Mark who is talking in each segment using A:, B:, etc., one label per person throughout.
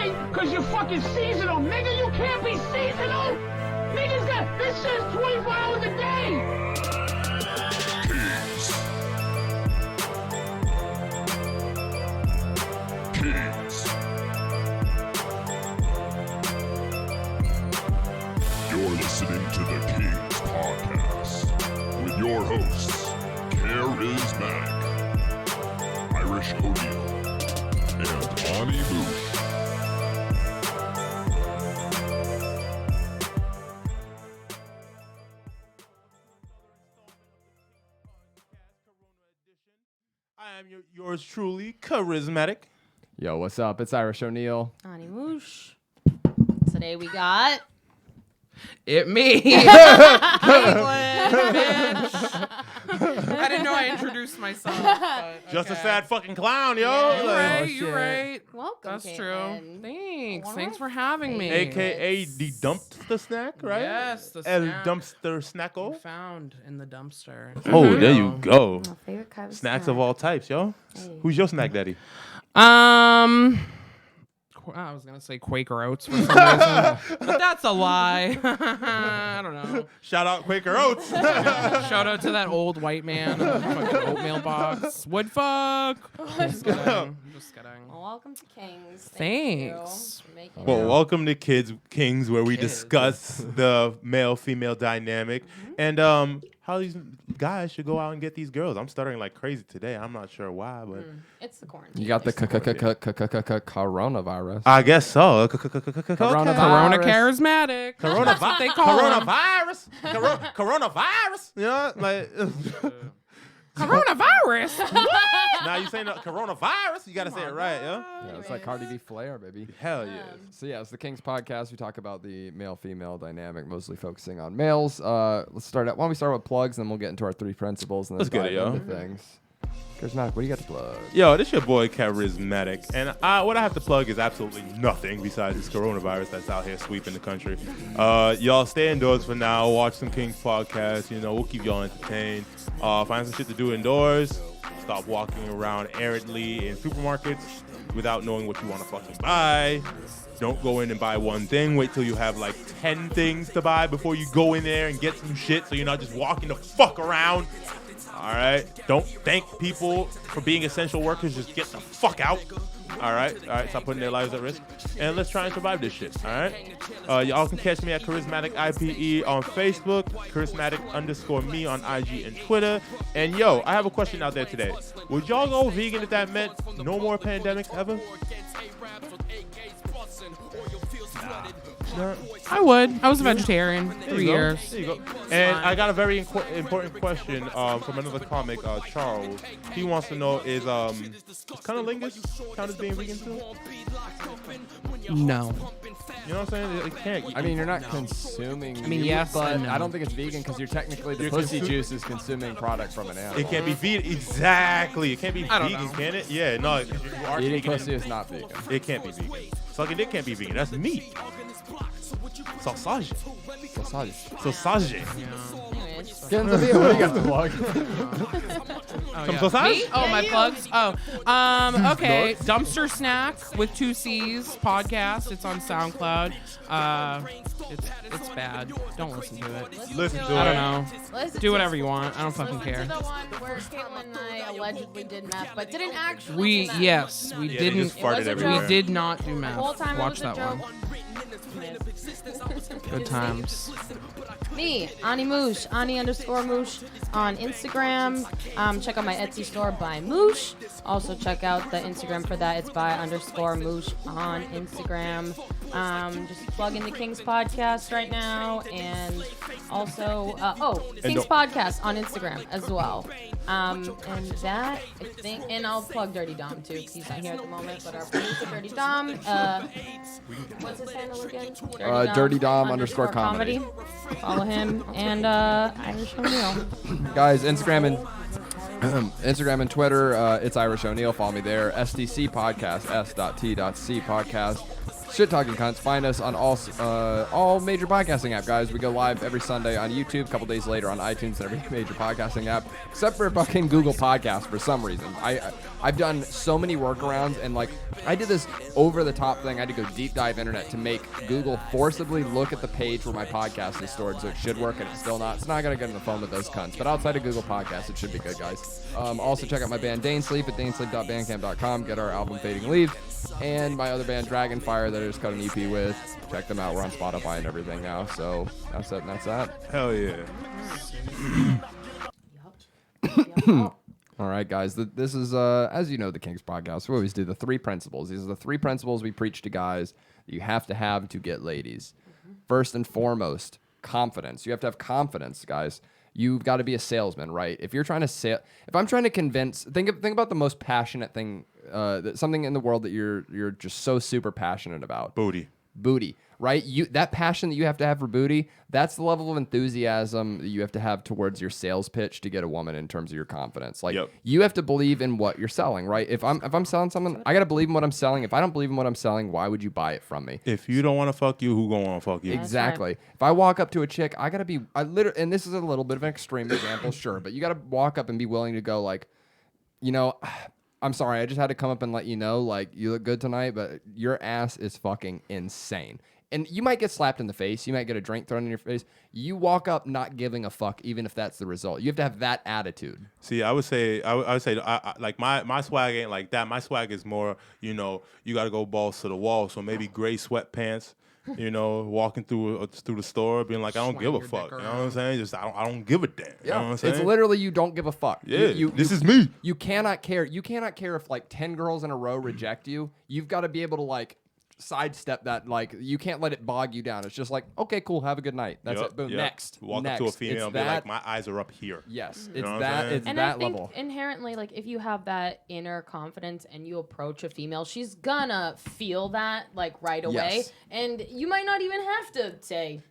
A: day because you're fucking seasonal. Nigga, you can't be seasonal. Niggas got, this shit's 24 hours a day.
B: Kingz. You're listening to the Kingz Podcast with your hosts, Karizmatik, Irish O'Neal, and Moush.
C: I am yours truly, Karizmatik.
D: Yo, what's up? It's Irish O'Neal.
E: Moush. Today we got
F: me. Bitch. I didn't know I introduced myself. But
C: Just a
F: okay.
C: sad fucking clown, yo.
F: You're
C: Like,
F: right.
D: Oh,
F: You're
D: shit.
F: right.
E: welcome.
F: That's
E: Kaitlin.
F: true. Thanks.
E: All
F: Thanks
E: right.
F: for having me.
C: AKA the dumpster snack, right?
F: Yes, the
C: El
F: snack.
C: dumpster snacko.
F: Found in the dumpster.
C: Oh, there you go.
E: My favorite kind of
C: Snacks
E: snack.
C: of all types, yo.
E: Hey.
C: Who's your snack daddy?
F: I was gonna say Quaker Oats for some reason, but that's a lie. I don't know.
C: Shout out Quaker Oats.
F: Shout out to that old white man in the fucking oatmeal box. Would fuck. Just kidding. Just kidding.
E: Well, welcome to Kingz.
F: Thanks.
E: You for making
C: Well,
E: it.
C: welcome to Kingz, where we
F: Kids.
C: discuss the male-female dynamic and how these guys should go out and get these girls. I'm stuttering like crazy today. I'm not sure why, but
E: It's the quarantine.
D: You got the coronavirus.
C: I guess so.
F: Corona charismatic. That's what they call him.
C: Coronavirus. Coronavirus. You know, like.
F: Coronavirus.
C: Now you saying coronavirus, you gotta say it right, yo.
D: Yeah, it's like Cardi B Flair, baby.
C: Hell yeah.
D: So yeah, it's the Kingz Podcast. We talk about the male-female dynamic, mostly focusing on males. Let's start out. Why don't we start with plugs, and then we'll get into our three principles, and then
C: Let's get it,
D: dive
C: yo.
D: into things. Karizmatik, what do you got to plug?
C: Yo, this your boy Karizmatik, and what I have to plug is absolutely nothing besides this coronavirus that's out here sweeping the country. Y'all stay indoors for now. Watch some Kingz Podcast. You know, we'll keep y'all entertained. Find some shit to do indoors. Stop walking around errantly in supermarkets without knowing what you want to fucking buy. Don't go in and buy one thing. Wait till you have like 10 things to buy before you go in there and get some shit, so you're not just walking the fuck around. All right. Don't thank people for being essential workers. Just get the fuck out. All right. Stop putting their lives at risk. And let's try and survive this shit. All right. Y'all can catch me at Karizmatik IPE on Facebook, Karizmatik_me on IG and Twitter. And yo, I have a question out there today. Would y'all go vegan if that meant no more pandemics ever? No.
F: I would. I was a vegetarian 3 years.
C: There you go. And I got a very important question from another comic, Charles. He wants to know is cunnilingus count as being vegan too?
F: No.
C: You know what I'm saying? It can't.
D: I mean, you're not consuming. meat,
F: yes
D: but
F: and no.
D: I don't think it's vegan because you're technically the
C: You're
D: pussy
C: consu-
D: juice is consuming product from an animal.
C: It can't be vegan. Exactly. It can't be
F: I don't
C: vegan,
F: know.
C: can it? Yeah, no. You are
D: Eating
C: vegan.
D: pussy is not vegan.
C: It can't be vegan. Sucking dick can't be vegan. That's meat. Sausage.
D: Sausage.
C: Sausage.
E: Anyways.
D: Kingz, what do you got to plug?
C: Some sausage?
F: Me? Oh, my plugs? Oh. Okay. Dumpster Snack with 2 C's podcast. It's on SoundCloud. It's bad. Don't listen to it.
C: Listen to
F: I
C: it.
F: don't know.
E: Listen
F: Do
E: to-
F: whatever you want. I don't fucking
E: listen
F: care.
E: to the one where Kaitlin and I allegedly did meth, but didn't actually
F: We
E: do meth.
F: yes, we
C: Yeah, they
F: didn't.
C: just farted
E: was a
C: everywhere.
F: We did not do
E: The whole
F: math.
E: time
F: Watch
E: it was
F: that
E: a
F: one.
E: joke.
F: Good times.
E: Me, Moush, Ani_Moush on Instagram. Check out my Etsy store by Moush. Also check out the Instagram for that. It's by_Moush on Instagram. Just plugging the Kingz Podcast right now, and also Kingz Podcast on Instagram as well. And that I think, and I'll plug Dirty Dom too, because he's not here at the moment. But our producer Dirty Dom, what's his handle again?
D: Dirty Dom _ comedy.
E: Follow him, and Irish O'Neal.
D: Guys, Instagram and Twitter, it's Irish O'Neal. Follow me there. SDC Podcast, S.T.C Podcast. Shit Talking Cunts. Find us on all major podcasting apps, guys. We go live every Sunday on YouTube, a couple days later on iTunes and every major podcasting app, except for fucking Google Podcasts for some reason. I've done so many workarounds, and like I did this over-the-top thing. I had to go deep dive internet to make Google forcibly look at the page where my podcast is stored, so it should work, and it's still not. It's not gonna get on the phone with those cunts. But outside of Google Podcasts, it should be good, guys. Also check out my band Dane Sleep at danesleep.bandcamp.com. Get our album Fading Leaves, and my other band Dragonfire that I just cut an EP with. Check them out. We're on Spotify and everything now. So that's it. And that's that.
C: Hell yeah.
D: All right, guys. This is, as you know, the Kingz Podcast. We always do the 3 principles. These are the 3 principles we preach to guys that you have to get ladies. First and foremost, confidence. You have to have confidence, guys. You've got to be a salesman, right? If you're trying to if I'm trying to convince, think about the most passionate thing, something in the world that you're just so super passionate about. Booty, right? That passion that you have to have for booty, that's the level of enthusiasm that you have to have towards your sales pitch to get a woman in terms of your confidence. Like you have to believe in what you're selling, right? If I'm selling something, I got to believe in what I'm selling. If I don't believe in what I'm selling, why would you buy it from me?
C: If you don't want to fuck you, who gonna want to fuck you?
D: Exactly. Right. If I walk up to a chick, and this is a little bit of an extreme example, sure, but you got to walk up and be willing to go like, I'm sorry, I just had to come up and let you know, like, you look good tonight, but your ass is fucking insane. And you might get slapped in the face. You might get a drink thrown in your face. You walk up not giving a fuck, even if that's the result. You have to have that attitude.
C: See, I would say, like, my swag ain't like that. My swag is more, you got to go balls to the wall. So maybe gray sweatpants, walking through the store, being like, I don't give a fuck. You know what I'm saying? Just I don't give a damn.
D: Yeah.
C: You know what I'm saying?
D: It's literally you don't give a fuck.
C: Yeah, this is me.
D: You cannot care. You cannot care if like 10 girls in a row reject you. You've got to be able to like sidestep that. Like you can't let it bog you down. It's just like, okay, cool, have a good night. That's it. Boom. Next.
C: Walk up to a female and be like, my eyes are up here.
D: Yes,
C: It's
E: and
D: that
E: I think
D: level.
E: Inherently, like if you have that inner confidence and you approach a female, she's gonna feel that like right away,
D: Yes.
E: and you might not even have to say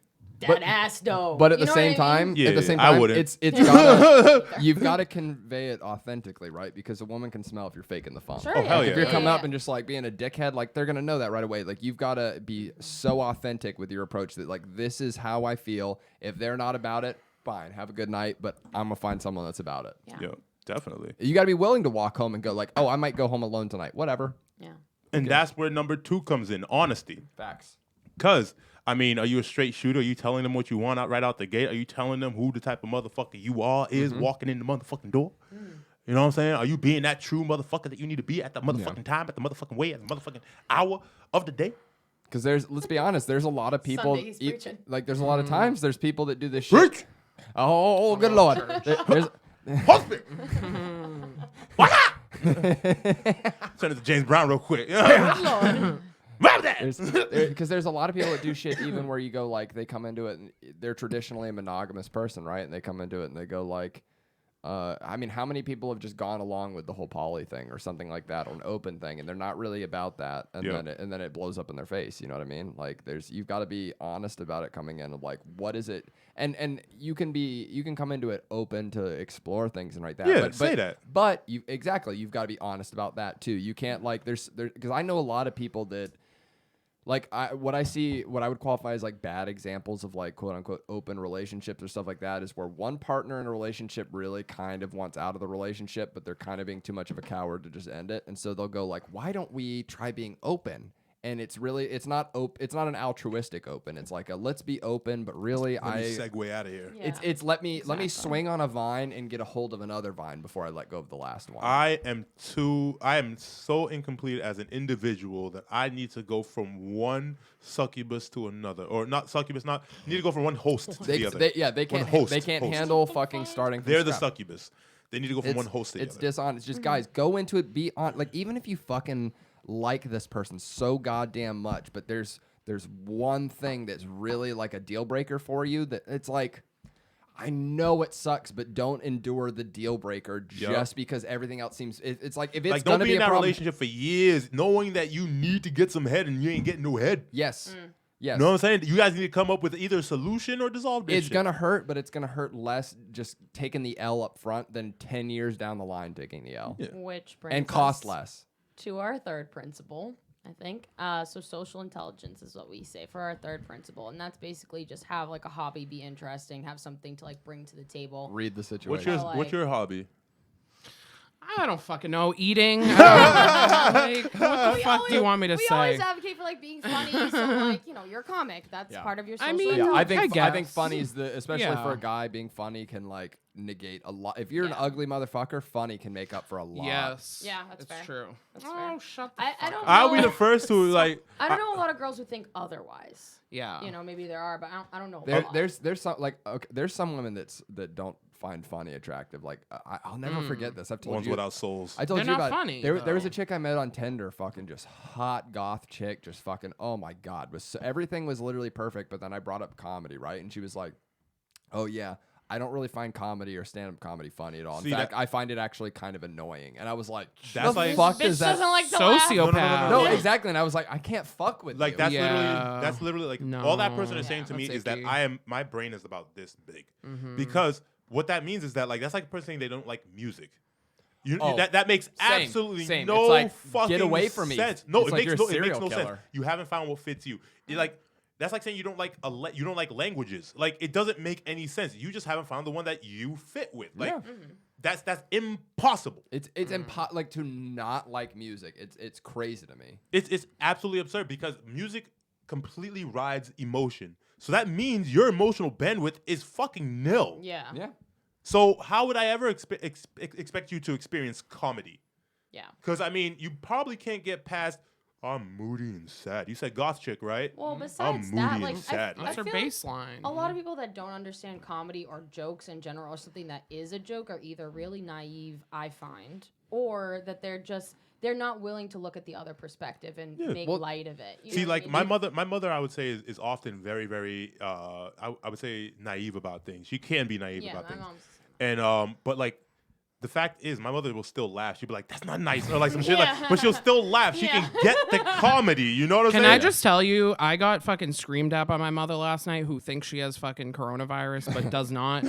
E: that ass though.
D: But at
E: You
D: the
E: know
D: same
E: what I mean?
D: time,
C: I wouldn't.
D: it's gotta, you've got to convey it authentically, right? Because a woman can smell if you're faking the funk.
E: Sure,
C: Oh, hell
D: Like,
C: yeah.
D: if you're coming
E: yeah.
D: up and just like being a dickhead, like they're gonna know that right away. Like you've got to be so authentic with your approach that like this is how I feel. If they're not about it, fine, have a good night. But I'm gonna find someone that's about it.
E: Yeah.
C: Yeah, definitely.
D: You got to be willing to walk home and go like, oh, I might go home alone tonight. Whatever.
E: Yeah.
C: And that's where number 2 comes in, honesty.
D: Facts.
C: Because, I mean, are you a straight shooter? Are you telling them what you want right out the gate? Are you telling them who the type of motherfucker you are is walking in the motherfucking door? You know what I'm saying? Are you being that true motherfucker that you need to be at the motherfucking time, at the motherfucking way, at the motherfucking hour of the day?
D: Because let's be honest, there's a lot of people.
E: Sunday he's preaching.
D: Like there's a lot of times there's people that do this shit.
C: Preach!
D: Oh, good lord. There's,
C: Husband! Why not? Turn it to James Brown real quick. Grab that!
D: because there's a lot of people that do shit even where you go like they come into it and they're traditionally a monogamous person, right? And they come into it and they go like, I mean, how many people have just gone along with the whole poly thing or something like that, or an open thing, and they're not really about that, and then it blows up in their face. You know what I mean? Like, you've got to be honest about it coming in of like, what is it? And you can come into it open to explore things and like that.
C: Yeah,
D: but,
C: say that.
D: But you've got to be honest about that too. You can't like because I know a lot of people that. Like what I would qualify as like bad examples of like quote unquote open relationships or stuff like that is where one partner in a relationship really kind of wants out of the relationship, but they're kind of being too much of a coward to just end it. And so they'll go like, why don't we try being open? And it's not an altruistic open. It's like a let's be open, but really
C: Let me segue out of here.
E: Yeah.
D: it's let me swing on a vine and get a hold of another vine before I let go of the last one.
C: I am so incomplete as an individual that I need to go from one succubus to another, or not succubus, need to go from one host to the other.
D: They can't handle fucking starting from
C: They're the
D: scratch.
C: succubus. They need to go from one host to the
D: It's
C: other.
D: dishonest. Just guys, go into it. Be on. Like even if you fucking like this person so goddamn much, but there's one thing that's really like a deal breaker for you. That it's like, I know it sucks, but don't endure the deal breaker just because everything else seems. It's like if it's
C: like
D: gonna
C: don't be in that
D: problem,
C: relationship for years, knowing that you need to get some head and you ain't getting no head.
D: Yes. Yes.
C: You know what I'm saying? You guys need to come up with either a solution or dissolve this
D: It's
C: shit.
D: gonna hurt, but it's gonna hurt less just taking the L up front than 10 years down the line taking the L.
E: Which brings
D: And cost
E: us
D: less.
E: to our third principle. I think. So social intelligence is what we say for our third principle. And that's basically just have like a hobby, be interesting, have something to like bring to the table.
D: Read the situation.
C: What's your hobby?
F: I don't fucking know. Eating. Like, what the fuck do you want me to say?
E: We always advocate for like being funny. So like, you're a comic. That's part of your social
F: mean,
D: I
E: intelligence.
D: think funny's especially for a guy, being funny can like negate a lot. If you're an ugly motherfucker, funny can make up for a lot.
F: Yes.
E: Yeah, that's fair.
F: It's true.
E: That's
F: Oh,
E: fair.
F: shut the
E: I
F: fuck
E: don't
F: up.
C: I'll be
E: know.
C: the first to like.
E: I don't know a lot of girls who think otherwise.
F: Yeah.
E: Maybe there are, but I don't know.
D: There's some like there's some women that don't find funny attractive. Like I'll never forget this. I've told
C: Ones
D: you
C: without souls.
D: I told
F: They're
D: you
F: not
D: about
F: funny,
D: there was
F: though.
D: a chick I met on Tinder, fucking just hot goth chick, just fucking oh my god, everything was literally perfect. But then I brought up comedy, right, and she was like, "Oh yeah, I don't really find comedy or stand-up comedy funny at all. In
C: See,
D: fact, I find it actually kind of annoying." And I was like,
C: That's
D: "The
C: like-
D: fuck
E: Bitch
D: is that?"
E: doesn't like to laugh.
F: Sociopath.
D: No, exactly. And I was like, I can't fuck with
C: Like
D: you.
C: that's literally like
F: No.
C: all that person is saying to me
F: That's
C: is that
F: icky.
C: my brain is about this big because what that means is that like that's like a person saying they don't like music.
D: Oh,
C: that makes
D: same,
C: absolutely
D: same.
C: no
D: It's like,
C: fucking
D: get away from me.
C: sense. No,
D: It's
C: it
D: like
C: makes
D: you're a
C: it makes
D: serial
C: no sense.
D: killer.
C: You haven't found what fits you. Like that's like saying you don't like you don't like languages. Like it doesn't make any sense. You just haven't found the one that you fit with. Like that's impossible.
D: It's like to not like music. It's crazy to me.
C: It's absolutely absurd because music completely rides emotion. So that means your emotional bandwidth is fucking nil.
E: Yeah.
D: Yeah.
C: So how would I ever expect you to experience comedy?
E: Yeah.
C: Because I mean, you probably can't get past. I'm moody and sad. You said goth chick, right?
E: Well,
C: I'm
E: besides
C: moody
E: that,
C: and
E: like
C: sad.
E: I
F: That's her
E: feel like
F: baseline.
E: a lot of people that don't understand comedy or jokes in general or something that is a joke are either really naive, I find, or that they're not willing to look at the other perspective and make light of it. You
C: See,
E: know what
C: like
E: I mean?
C: my mother, I would say is often very, very, I would say naive about things. She can be naive
E: Yeah,
C: about
E: my
C: things.
E: mom's.
C: And but like the fact is, my mother will still laugh. She'll be like, "That's not nice," or like some shit
E: Yeah.
C: like. But she'll still laugh. She
E: Yeah.
C: can get the comedy. You know what I'm
F: Can
C: saying?
F: I just tell you, I got fucking screamed at by my mother last night who thinks she has fucking coronavirus but does not.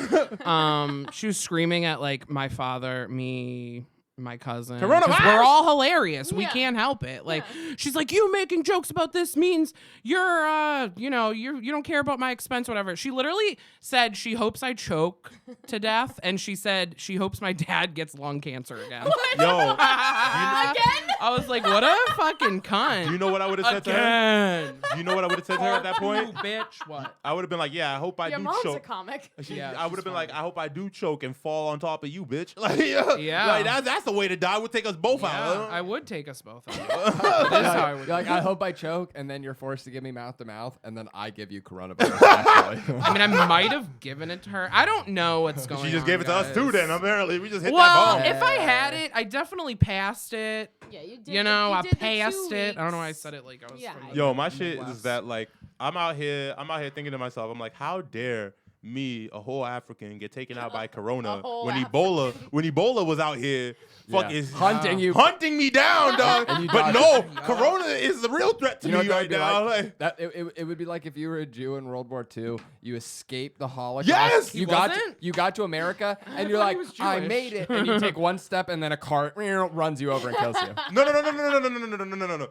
F: She was screaming at like my father, me, my cousin. 'Cause
C: Coronavirus!
F: We're all hilarious. We
E: Yeah.
F: can't help it. Like she's like, you making jokes about this means you're you don't care about my expense, whatever. She literally said she hopes I choke to death, and she said she hopes my dad gets lung cancer again.
C: Yo,
E: Again?
F: I was like, what a fucking cunt.
C: you know what I would have said to her?
F: Again.
C: You know what I would have said to her at that point?
F: Bitch, what?
C: I would have been like, "Yeah, I hope I
E: Your
C: do
E: mom's a
C: choke."
E: comic.
F: Yeah,
C: I would
F: she's
C: have been like,
F: funny.
C: "I hope I do choke and fall on top of you, bitch." Like,
F: Yeah.
C: like that's the way to die. Would take us both
F: Yeah,
C: out.
F: I would take us both out. That is how I would.
D: You're like, I hope I choke, and then you're forced to give me mouth to mouth, and then I give you coronavirus. Actually.
F: I mean, I might have given it to her. I don't know what's going on.
C: She just gave it to us
F: guys.
C: too. Then apparently we just hit
F: Well,
C: that bomb.
F: if I had it, I definitely passed it.
E: Yeah, you did.
F: You know,
E: you
F: I
E: did the 2
F: passed it. I don't know why I
E: weeks.
F: said it like I was.
E: Yeah.
F: from the
C: Yo, my shit
F: Midwest.
C: is that like I'm out here thinking to myself, I'm like, how dare me, a whole African, get taken out by Corona
E: whole
C: when Ebola was out here fucking
D: Hunting you.
C: hunting me down, dog.
D: And you
C: But
D: dodged
C: no, Corona is the real threat to
D: You know
C: me
D: what
C: right
D: that
C: now.
D: would be
C: Like,
D: like? It would be like if you were a Jew in World War II, you escaped the Holocaust.
C: Yes!
D: you
F: He
D: got
F: wasn't?
D: you got to America, and you're
F: thought
D: like,
F: he was
D: I
F: Jewish.
D: made it, and you take one step, and then a car runs you over and kills you.
C: No.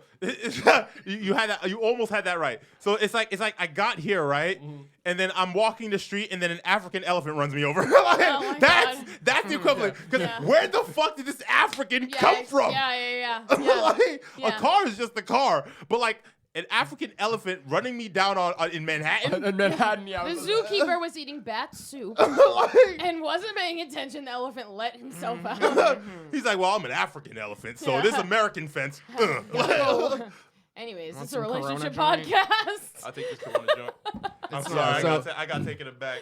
C: You had that. You almost had that right. So it's like I got here right, and then I'm walking the street, and then an African elephant runs me over.
E: my
C: that's
E: God.
C: that's the equivalent. Because
E: Yeah.
C: where the fuck did this African come from?
E: Yeah.
C: Like,
E: Yeah.
C: a car is just a car, but like an African elephant running me down in Manhattan.
D: In Manhattan, yeah.
E: The zookeeper was eating bat soup
C: Like,
E: and wasn't paying attention. The elephant let himself out.
C: he's like, well, I'm an African elephant, so
E: Yeah.
C: this American fence.
E: Oh. Anyways,
F: Want
E: it's a
F: some Corona
E: relationship
F: joint?
E: podcast.
C: I'll take this Corona joint. I'm
F: It's
C: sorry,
D: not.
C: I got taken aback.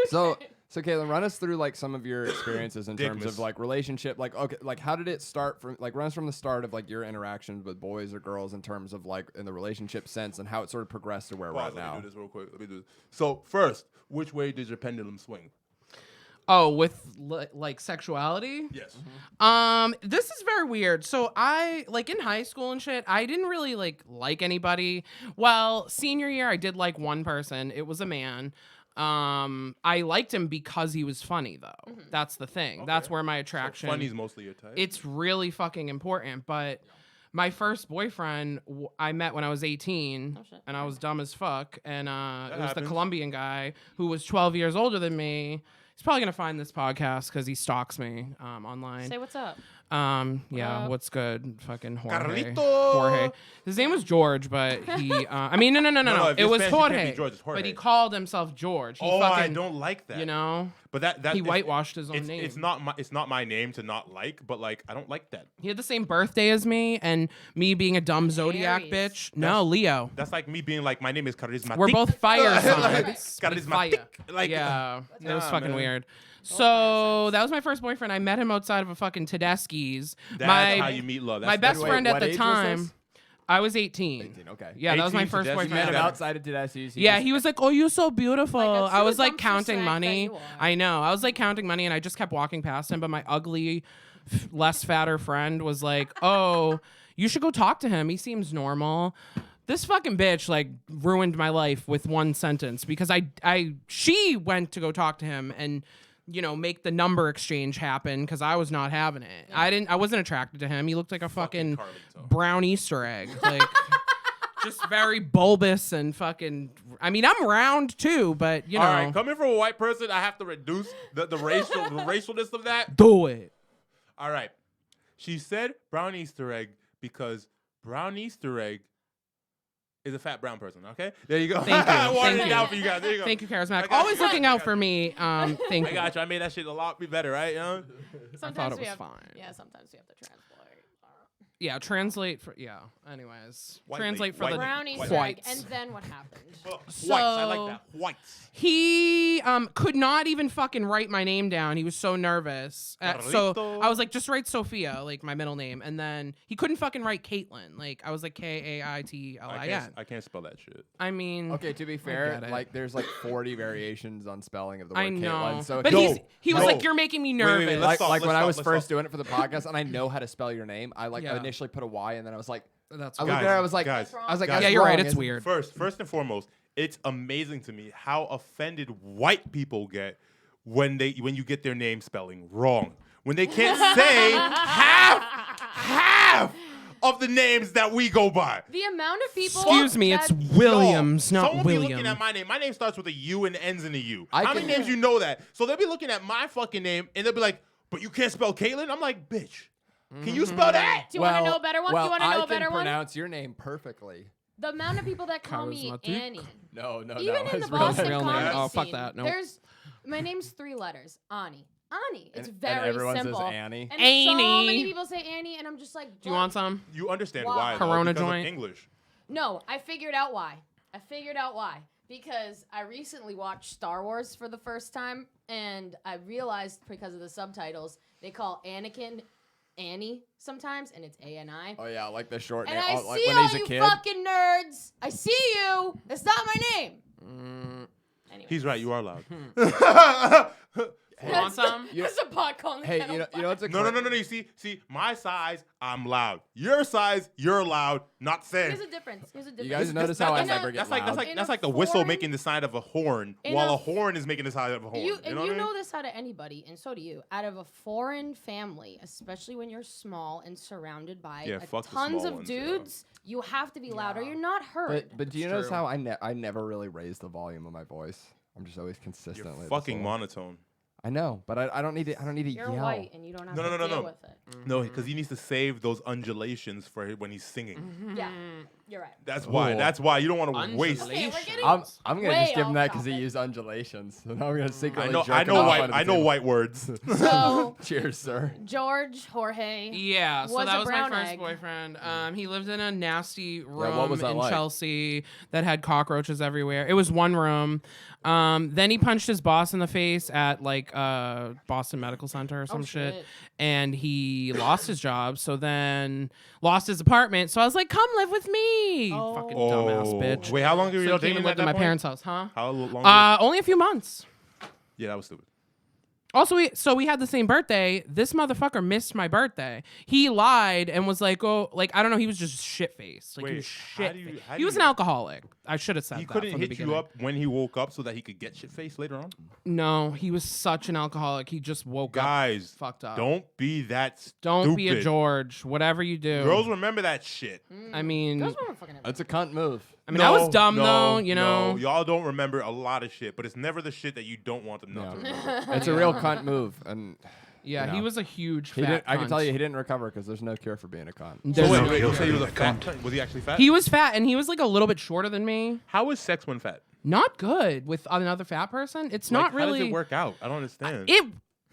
D: So Kaitlin, run us through like some of your experiences in terms
C: Dickmas.
D: of like relationship. Like, okay, like how did it start from? Like, run us from the start of like your interactions with boys or girls in terms of like in the relationship sense and how it sort of progressed to where we're
C: Pause,
D: at
C: let
D: now.
C: me do this real quick. Let me do this. So first, which way did your pendulum swing?
F: Oh, with like sexuality?
C: Yes.
F: This is very weird. So I like in high school and shit, I didn't really like anybody. Well, senior year I did like one person. It was a man. I liked him because he was funny though. That's the thing. That's where my attraction.
C: Funny's mostly your type.
F: It's really fucking important, but my first boyfriend I met when I was 18,
E: Oh, shit.
F: and I was dumb as fuck. And it was the
C: happens.
F: Colombian guy who was 12 years older than me. He's probably gonna find this podcast because he stalks me online.
E: Say what's up.
F: Yeah,
E: up?
F: what's good? Fucking Jorge.
C: Carlito.
F: His name was George, but he. I mean, no.
C: No, if
F: It
C: it's
F: was
C: Spanish, it can't be
F: Jorge,
C: George, it's Jorge.
F: but he called himself George. He
C: I
F: fucking,
C: don't like that.
F: You know,
C: But that
F: he
C: it's-
F: whitewashed his own
C: it's,
F: name.
C: It's not my name to not like, but like I don't like that.
F: He had the same birthday as me, and me being a dumb zodiac
E: Aries.
F: bitch. No, Leo.
C: That's like me being like my name is Karizmatik.
F: We're both fire
C: Like,
F: signs. With
C: Karizmatik.
F: fire.
C: Like,
F: Yeah, it was
C: nah,
F: fucking
C: man.
F: weird. So that was my first boyfriend. I met him outside of a fucking Tedeschi's.
C: That's how you meet love.
F: My best
D: Wait,
F: friend at
D: what
F: the
D: age was
F: time.
D: this?
F: I was 18.
D: 18, okay.
F: Yeah, that was my
C: 18
F: first
C: Tedeschi's.
D: You met
F: boyfriend.
D: him
C: Yeah.
D: outside of Tedeschi's.
F: Yeah, he was like, "Oh, you're so beautiful."
E: Like,
F: I was
E: that's
F: like
E: the dumpster
F: counting
E: sack
F: money.
E: that you are.
F: I know. I was like counting money, and I just kept walking past him. But my ugly, less fatter friend was like, "Oh, you should go talk to him. He seems normal." This fucking bitch like ruined my life with one sentence because she went to go talk to him and make the number exchange happen because I was not having it. I wasn't attracted to him. He looked like a fucking
C: Carlito.
F: brown Easter egg. Like just very bulbous and fucking. I mean, I'm round too, but
C: All right, coming from a white person, I have to reduce the racialness of that.
F: do it.
C: All right, she said brown Easter egg because brown Easter egg is a fat brown person. Okay, there you go.
F: Thank you.
C: I wanted
F: Thank
C: it
F: you.
C: down for you guys. There you go.
F: Thank you, Karizmatik.
C: I got
F: Always
C: you.
F: looking out for me. Thank
C: I
F: you.
C: got you. I made that shit a lot better, right?
E: Sometimes
F: thought it
E: we
F: was
E: have,
F: fine.
E: Yeah, sometimes we have to translate.
F: Yeah, translate for Anyways,
C: White
F: translate
C: lady,
F: for
C: white
F: the
C: lady.
E: Brown Easter egg,
F: whites.
E: and then what happened?
C: Whites. I like that. Whites.
F: He could not even fucking write my name down. He was so nervous. So
C: Carlito.
F: I was like, just write Sophia, like my middle name. And then he couldn't fucking write Kaitlin. Like I was like Kaitlin.
C: I can't spell that shit.
F: I mean,
D: Okay, to be fair,
F: get it.
D: like there's like 40 variations on spelling of the word
F: I know.
D: Caitlin. So
F: But
D: if
F: he was
C: no.
F: like, you're making me
C: wait, wait,
F: nervous.
C: let's
D: like
C: stop,
D: when I was
C: let's
D: first
C: stop.
D: doing it for the podcast, and I know how to spell your name. I
F: Yeah.
D: initially put a Y, and then I was like,
F: That's
D: I
F: fine.
D: looked at it, I was like,
C: guys,
D: I was like,
C: guys.
F: Yeah,
D: that's
F: you're right.
D: wrong.
F: It's weird.
C: First and foremost, it's amazing to me how offended white people get when you get their name spelling wrong. When they can't say half of the names that we go by.
E: The amount of people.
F: Excuse me, it's
E: that-
F: Williams,
C: Yo,
F: not
C: someone be
F: William.
C: looking at my name. My name starts with a U and ends in a U.
D: I
C: How many
D: can-
C: names you know that? So they'll be looking at my fucking name and they'll be like, "But you can't spell Kaitlin." I'm like, "Bitch, can you spell that?"
E: Do you want to know a better one?
D: Well,
E: Do you want to know
D: I
E: a better
D: can
E: one?
D: pronounce your name perfectly.
E: The amount of people that call me
F: Karizmatik.
E: Annie.
D: No,
E: Even
D: no.
E: in the
D: it's really
E: Boston
F: real name.
E: comedy
F: Oh, fuck
E: scene,
F: that, no.
E: my name's 3 letters. Ani. It's
D: And
E: very
D: everyone says
E: simple.
D: Annie.
E: And
F: Annie.
E: so many people say Annie, and I'm just like,
F: Do you want some?
C: You understand
E: Why?
C: why? though,
F: Corona
C: because of
F: joint.
C: English.
E: No, I figured out why. Because I recently watched Star Wars for the first time, and I realized because of the subtitles, they call Anakin Annie sometimes, and it's A-N-I.
D: Oh yeah, like the short
E: And
D: name.
E: I
D: like
E: see
D: when
E: all
D: he's a
E: you
D: kid.
E: fucking nerds. I see you. That's not my name. Anyway.
C: He's right. You are loud.
F: You want some?
E: That's a pot calling.
D: Hey, you know what's a
C: No. You see, my size, I'm loud. Your size, you're loud. Not same.
E: Here's a difference.
D: You guys notice how I
E: in a-
D: never get
C: That's like
D: loud?
E: In
C: that's
E: a
C: like the whistle
E: foreign-
C: making the sound of a horn,
E: in
C: while
E: a-
C: a horn is making the sound of a horn.
E: You
C: know what I mean?
E: know this out of anybody, and so do you. Out of a foreign family, especially when you're small and surrounded by
C: Yeah, fuck the
E: tons
C: small
E: of
C: ones, yeah.
E: dudes, you have to be loud or you're not heard.
D: But do you
F: It's
D: notice
F: true.
D: how I never really raise the volume of my voice? I'm just always consistently.
C: You're
D: this
C: fucking
D: low.
C: monotone.
D: I know, but I don't need to. I don't need to
E: You're
D: yell.
E: white and you don't have
C: No,
E: to
C: no, no,
E: deal
C: no.
E: with it.
C: No, because he needs to save those undulations for when he's singing.
E: Yeah, you're right.
C: That's why.
D: Ooh.
C: That's why you don't want to waste.
E: Okay, we're getting
D: I'm gonna
E: way
D: just give him
E: off
D: that because he
E: topic.
D: used undulations. So now I'm gonna secretly. jerk
C: I
D: him
C: know
D: off
C: white.
D: under
C: I
D: the
C: know
D: table.
C: white words.
E: So
D: Cheers, sir.
E: Jorge.
F: Yeah, so
E: Was
F: that
E: a
F: was my
E: brown
F: first
E: egg.
F: boyfriend. He lived in a nasty room
D: what was that
F: in
D: like?
F: Chelsea that had cockroaches everywhere. It was one room. Then he punched his boss in the face at like Boston Medical Center or some shit, and he lost his job. So then lost his apartment. So I was like, "Come live with me, fucking dumbass bitch."
C: Wait, how long were
F: So
C: you
F: he came
C: dating
F: and
C: at
F: lived at
C: that
F: my
C: point?
F: parents' house, huh?
C: How long?
F: Only a few months.
C: Yeah, that was stupid.
F: Also, we had the same birthday. This motherfucker missed my birthday. He lied and was like, "Oh, like I don't know." He was just shit faced. Like he
C: Wait,
F: was
C: how
F: shit.
C: do you-
F: faced.
C: how
F: He
C: do
F: was
C: you-
F: an alcoholic. I should have said
C: He
F: that
C: couldn't
F: from the
C: hit you
F: beginning.
C: up when he woke up so that he could get shit faced later on.
F: No, he was such an alcoholic. He just woke
C: Guys,
F: up fucked up.
C: don't be that stupid.
F: Don't be a George. Whatever you do.
C: Girls remember that shit.
F: I mean,
E: Girls were fucking
D: That's a cunt move.
F: I mean, I was dumb though. You know.
C: No, y'all don't remember a lot of shit, but it's never the shit that you don't want them not to remember.
D: It's a real cunt move, and
F: Yeah,
D: you
F: he
D: know.
F: was a huge
D: he
F: fat
D: didn't, I can
F: cunt.
D: tell you he didn't recover because there's no cure for being a cunt.
F: There's
C: So
F: no
C: wait, you
F: cure.
C: say he was a fat cunt? Was he actually fat?
F: He was fat, and he was like a little bit shorter than me.
C: How is sex when fat?
F: Not good with another fat person. It's not
C: How
F: really.
C: does it work out? I don't understand.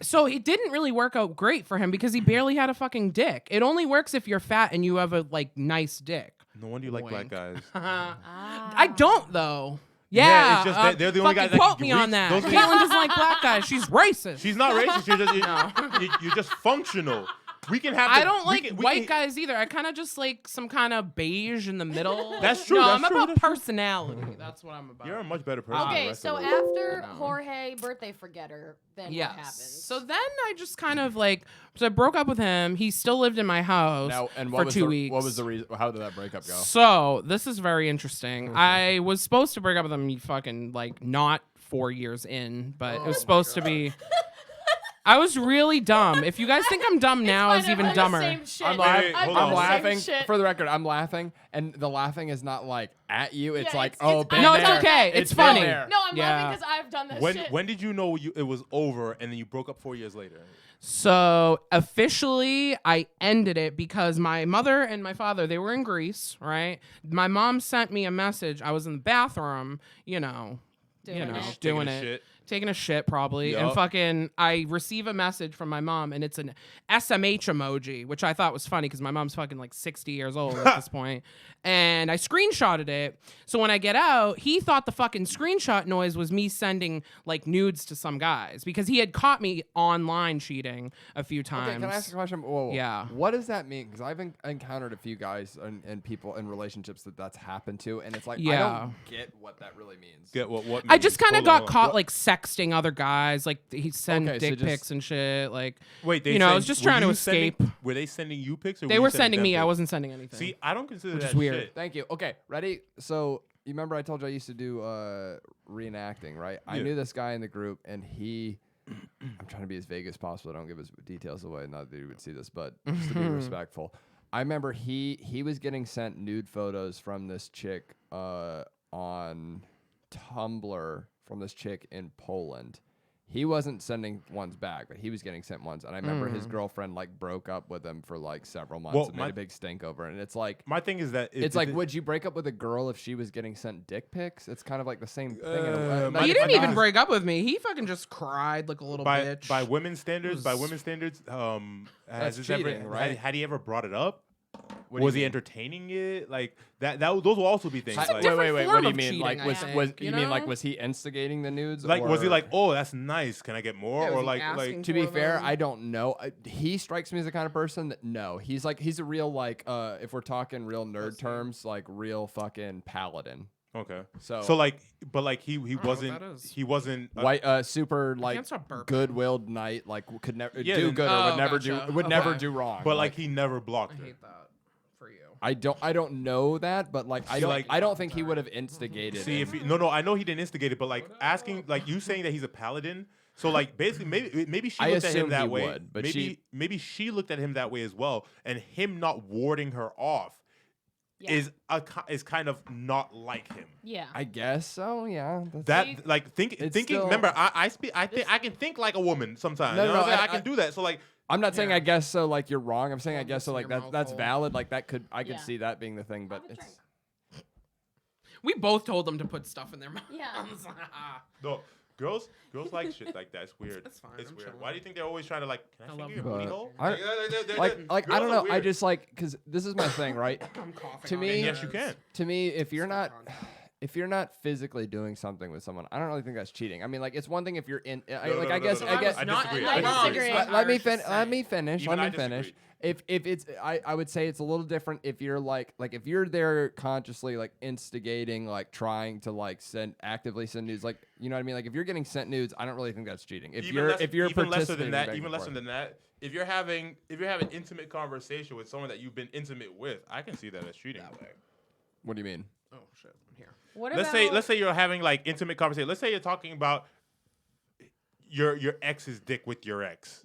F: So it didn't really work out great for him because he barely had a fucking dick. It only works if you're fat and you have a like nice dick.
C: No wonder you like black
F: Wink.
C: guys.
F: I don't though.
C: Yeah,
F: Yeah,
C: it's just they're the only
F: fucking
C: guys that
F: quote
C: can
F: me
C: reach
F: on that.
C: those
F: Kaitlin doesn't like black guys. She's racist.
C: She's not racist. You're just functional. We can have.
F: I don't like white guys either. I kind of just like some kind of beige in the middle.
C: That's true,
F: No,
C: that's
F: I'm
C: true,
F: about
C: that's true.
F: personality. That's what I'm about.
C: You're a much better person. than the
E: Okay,
C: rest
E: so
C: of us.
E: after
F: No.
E: Jorge birthday forgetter, then
F: Yes.
E: what happens?
F: So then I just kind of like, so I broke up with him. He still lived in my house
D: Now, and
F: for
D: what was
F: 2
D: the,
F: weeks.
D: What was the reason? How did that breakup go?
F: So this is very interesting. I was supposed to break up with him fucking like not 4 years in, but it was supposed to be. I was really dumb. If you guys think I'm dumb now, I was even dumber.
D: I'm,
C: Wait,
D: laugh-
C: hold
D: I'm
C: on.
D: laughing.
E: Shit.
D: For the record, I'm laughing, and the laughing is not like at you. It's
E: Yeah,
D: like,
E: it's-
D: oh,
E: it's-
D: been
F: No, it's
D: there.
F: okay. It's
D: been
F: funny.
D: there.
E: No, I'm
F: Yeah.
E: laughing because I've done this
C: When
E: shit.
C: when did you know it was over and then you broke up 4 years later?
F: So officially, I ended it because my mother and my father, they were in Greece, right? My mom sent me a message. I was in the bathroom,
E: Doing it.
F: doing
C: Taking a
F: it.
C: shit.
F: Taking a shit probably, and
C: Yup.
F: fucking I receive a message from my mom, and it's an SMH emoji, which I thought was funny because my mom's fucking like 60 years old at this point, and I screenshotted it. So when I get out, he thought the fucking screenshot noise was me sending like nudes to some guys because he had caught me online cheating a few times.
D: Okay, can I ask a question? Whoa, whoa.
F: Yeah.
D: What does that mean? Because I've encountered a few guys and people in relationships that's happened to, and it's like I
F: Yeah.
D: don't get what that really means.
C: Get what?
F: I just kind of
C: Hold on,
F: got
C: hold on.
F: caught like sexting other guys, like he sent
D: Okay, so
F: dick
D: just-
F: pics and shit. Like,
C: Wait, they
F: you know, I
C: send-
F: was just
C: were
F: trying to
C: you sending-
F: escape.
C: Were they sending you pics? Or
F: They
C: you
F: were sending
C: them
F: me. I
C: pics?
F: wasn't sending anything.
C: See, I don't consider
F: Which
C: that
F: is weird.
C: shit.
D: Thank you. Okay, ready? So you remember I told you I used to do reenacting, right? I
C: Yeah.
D: knew this guy in the group, and he. I'm trying to be as vague as possible. I don't give his details away. Not that you would see this, but just to be respectful. I remember he was getting sent nude photos from this chick on Tumblr from this chick in Poland. He wasn't sending ones back, but he was getting sent ones. And I remember his girlfriend like broke up with him for like several months
C: Well,
D: and made
C: my-
D: a big stink over it. And it's like
C: My thing is that
D: it's like, would you break up with a girl if she was getting sent dick pics? It's kind of like the same thing. In a way.
C: my-
F: He
D: Like,
F: didn't
C: my
F: even
C: God.
F: break up with me. He fucking just cried like a little bitch.
C: by women's standards. By
F: was-
C: women's standards, has
D: That's
C: this
D: cheating,
C: ever,
D: right?
C: had he ever brought it up?
D: What do
C: Was
D: you
C: he
D: mean?
C: entertaining it? Like that? Those will also be things.
F: It's a
C: Like,
F: different
D: What
F: form
D: do you
F: of
D: mean?
F: cheating,
D: Like
F: I
D: was
F: think,
D: you
F: you
D: mean like
F: know?
D: was he instigating the nudes?
C: was he
D: or-
C: like, oh, that's nice. Can I get more?
F: Yeah,
C: or
F: was he
C: like
F: asking
D: To be
F: for
D: fair,
F: them?
D: I don't know. He strikes me as the kind of person that no, he's a real like if we're talking real nerd terms, like real fucking paladin.
C: okay.
D: So-
C: But like he
F: know what
C: wasn't
F: that is.
C: he wasn't
D: White super like
F: can't stop burping.
D: good-willed knight, like could never
C: Yeah,
D: do
C: then-
D: good or
F: Oh,
D: would never
F: gotcha.
D: do would never
F: Okay.
D: do wrong.
C: but like he never blocked
F: I
C: her.
F: hate that for you.
D: I don't know that, but like
C: See, like-
D: I don't think he would have instigated.
C: See,
D: it.
C: if no, I know he didn't instigate it, but like asking, like you saying that he's a paladin. So like basically, maybe she
D: I
C: looked at him
D: assumed
C: that
D: he
C: way.
D: would, but
C: maybe she looked at him that way as well, and him not warding her off
E: Yeah.
C: is kind of not like him.
E: Yeah.
D: I guess so. Yeah. That's,
C: That like thinking.
D: still-
C: Remember, I speak. I think I can think like a woman sometimes.
D: No,
C: you know
D: no,
C: what I'm saying?
D: I-
C: I can do that. So like,
D: I'm not saying
F: Yeah.
D: I guess so. Like you're wrong. I'm saying I
F: Don't
D: guess so.
F: listen
D: Like
F: to your
D: that's
F: mouth hole.
D: valid. Like that could I could
E: Yeah.
D: see that being the thing, but
E: Have a
D: it's
E: drink.
F: We both told them to put stuff in their mouth.
E: Yeah.
C: no, girls like shit like that. It's weird.
F: That's fine,
C: It's
F: I'm
C: weird.
F: chilling.
C: Why do you think they're always trying to like? Can I
F: I
C: finger
F: love
C: your
F: them.
C: booty
D: But
C: hole?
D: I- like I don't know. I just like because this is my thing, right?
F: I'm coughing
D: To
F: on
D: me-
F: it.
C: Yes, you can.
D: To me, if you're not physically doing something with someone, I don't really think that's cheating. I mean, like it's one thing if you're in. I guess.
C: no,
D: I guess.
C: I
F: Not-
C: disagree.
E: I disagree.
D: Let me finish.
C: Even I
D: Let me finish.
C: disagree.
D: If it's I would say it's a little different if you're like if you're there consciously like instigating like trying to like actively send nudes, like you know what I mean, like if you're getting sent nudes, I don't really think that's cheating. If you're
C: even lesser than
D: participating
C: that,
D: back
C: even
D: and
C: lesser
D: forth.
C: than that, if you're having intimate conversation with someone that you've been intimate with, I can see that as cheating.
D: What do you mean?
F: Oh shit, I'm here.
E: What
C: Let's say you're having like intimate conversation. Let's say you're talking about your ex's dick with your ex.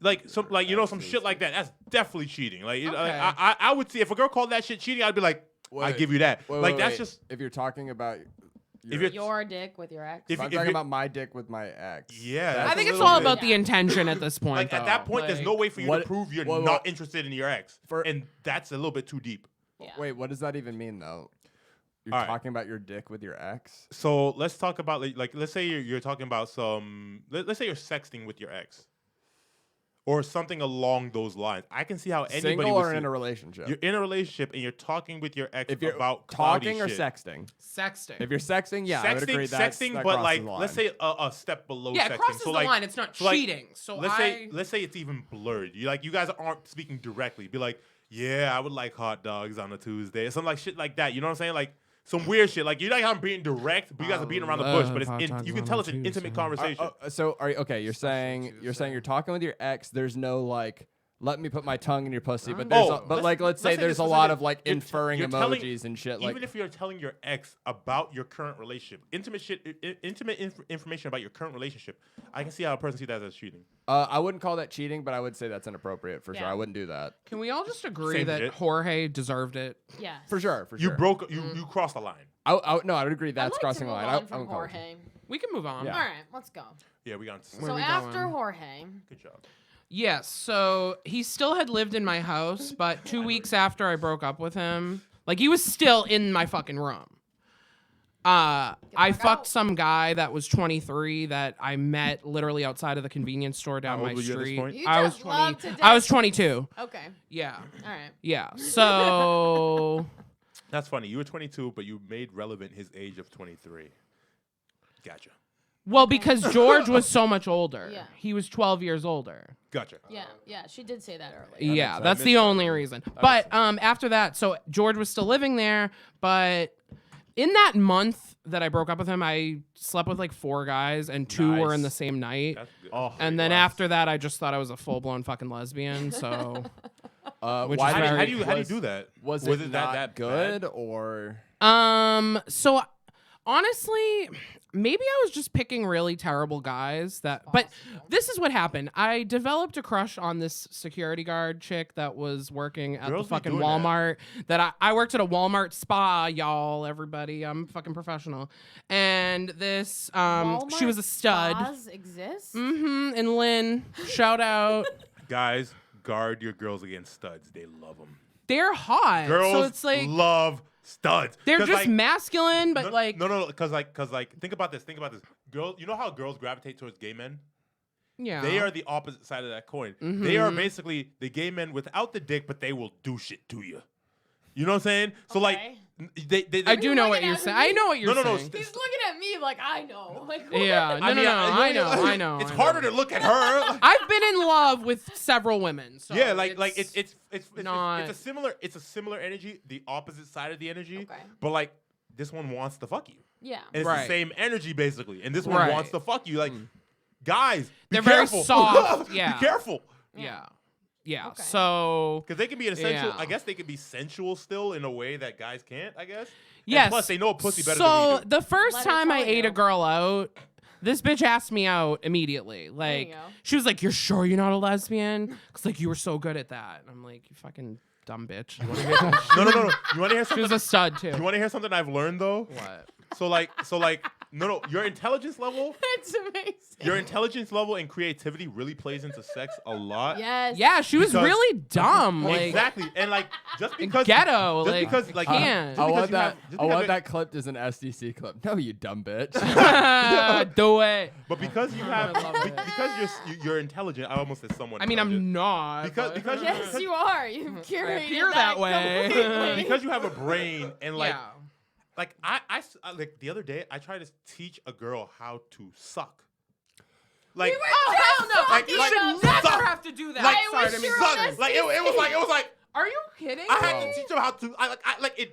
C: Like some some shit like that. That's definitely cheating. Like I would see if a girl called that shit cheating, I'd be like, I give you that. That's just
D: if you're talking about
E: your dick with your ex.
D: if I'm talking about my dick with my ex.
C: Yeah,
F: I think it's all about the intention at this point.
C: Like at that point, there's no way for you to prove you're not interested in your ex, and that's a little bit too deep.
E: Yeah.
D: Wait, what does that even mean though? You're talking about your dick with your ex?
C: So let's talk about like let's say you're talking about let's say you're sexting with your ex. Or something along those lines. I can see how anybody
D: Single
C: would
D: or in a relationship?
C: You're in a relationship and you're talking with your ex
D: if you're
C: about
D: talking or
C: shit.
D: Sexting?
F: Sexting.
D: If you're sexting, yeah, I would agree that
C: but like let's say a step below
F: yeah,
C: sexting.
F: it crosses
C: so
F: the line. It's not cheating. So
C: let's say it's even blurred. You guys aren't speaking directly. Be like, yeah, I would like hot dogs on a Tuesday. Something like shit like that. You know what I'm saying? Like some weird shit. Like you're like I'm being direct, but you guys are beating around the bush. But you can tell it's an intimate conversation.
D: So are you, okay? You're saying you're talking with your ex. There's no like, let me put my tongue in your pussy. But let's say there's a lot of like inferring emojis and shit.
C: Even if you're telling your ex about your current relationship, intimate information about your current relationship, I can see how a person sees that as cheating.
D: I wouldn't call that cheating, but I would say that's inappropriate for sure. I wouldn't do that.
F: Can we all just agree
C: Same
F: that
C: shit.
F: Jorge deserved it?
E: Yeah.
D: For sure.
C: You crossed the line.
D: No, I would agree that's crossing the line.
E: I from Jorge.
F: We can move on.
D: Yeah.
E: All right, let's go.
C: Yeah, we got.
E: So after Jorge.
C: Good job.
F: Yes, so he still had lived in my house, but 2 weeks after I broke up with him, like he was still in my fucking room. I fucked some guy that was 23 that I met literally outside of the convenience store down my street.
E: I
F: was 22.
E: Okay.
F: Yeah.
E: All right.
F: Yeah. So
C: That's funny. You were 22, but you made relevant his age of 23. Gotcha.
F: well, because George was so much older.
E: Yeah.
F: He was 12 years older.
C: Gotcha.
E: Yeah, she did say that earlier.
F: Yeah, that's the only reason. But after that, so George was still living there, but in that month that I broke up with him, I slept with like 4 guys and 2 were in the same night. And then after that, I just thought I was a full-blown fucking lesbian. So,
C: how do you do that?
D: Was
C: it
D: it
C: not
D: that good or?
F: So honestly, maybe I was just picking really terrible guys but this is what happened. I developed a crush on this security guard chick that was working at the fucking Walmart. That I worked at a Walmart spa, y'all, everybody. I'm fucking professional. And this, she was a stud.
E: Spas exist?
F: Mm-hmm. And Lynn, shout out.
C: Guys, guard your girls against studs. They love them.
F: They're hot.
C: Girls
F: so it's like,
C: love studs.
F: they're just masculine, but
C: no, because think about this. Girls, you know how girls gravitate towards gay men?
F: Yeah.
C: They are the opposite side of that coin. Mm-hmm. They are basically the gay men without the dick, but they will do shit to you. You know what I'm saying? So like, they
F: I do know what you're saying. I know what you're saying.
E: He's looking at me like I know. Like,
F: yeah. I know.
C: It's harder to look at her.
F: I've been in love with several women. So
C: yeah, it's
F: not...
C: a similar energy, the opposite side of the energy.
E: Okay.
C: But like this one wants to fuck you.
E: Yeah.
C: And it's the same energy basically. And this one wants to fuck you. Like guys,
F: they're
C: careful.
F: very soft. Yeah.
C: Be careful.
F: Yeah. Yeah.
E: Okay.
F: So
C: because they can be an essential, I guess they can be sensual still in a way that guys can't. I guess.
F: Yes.
C: And plus, they know a pussy better than we do.
F: So the first
E: Let her
F: time I
E: tell
F: ate
E: you.
F: a girl out, this bitch asked me out immediately. Like
E: go.
F: she was like, "You're sure you're not a lesbian?" Because like you were so good at that. And I'm like, "You fucking dumb bitch."
C: No. You want to hear something?
F: She was a stud too.
C: You want to hear something I've learned though?
F: What?
C: So no. Your intelligence level.
E: It's amazing.
C: Your intelligence level and creativity really plays into sex a lot.
E: Yes.
F: Yeah, she was really dumb. Like
C: Exactly, and like just because
F: ghetto.
C: just
F: like
C: because like
F: can't.
D: I want that. I want
C: you're-
D: that clipped as an SDC clip. No, you dumb bitch.
F: Do it.
C: But because you have
F: I love it.
C: because you're intelligent. I almost said someone.
F: I mean, I'm not.
C: Because-
F: but-
C: because-
E: Yes, you are. You've curated
F: appear that way.
E: completely.
C: because you have a brain and like.
F: yeah.
C: Like I like the other day, I tried to teach a girl how to suck. Like,
E: Oh, hell no.
C: Like,
F: You
C: like,
F: should never
C: suck.
F: have to do that.
C: Like,
F: Sorry
E: wish
F: to be
E: you were
F: sorry.
E: on
C: like it was like
F: Are you kidding?
C: I had
F: me?
C: to teach them how to.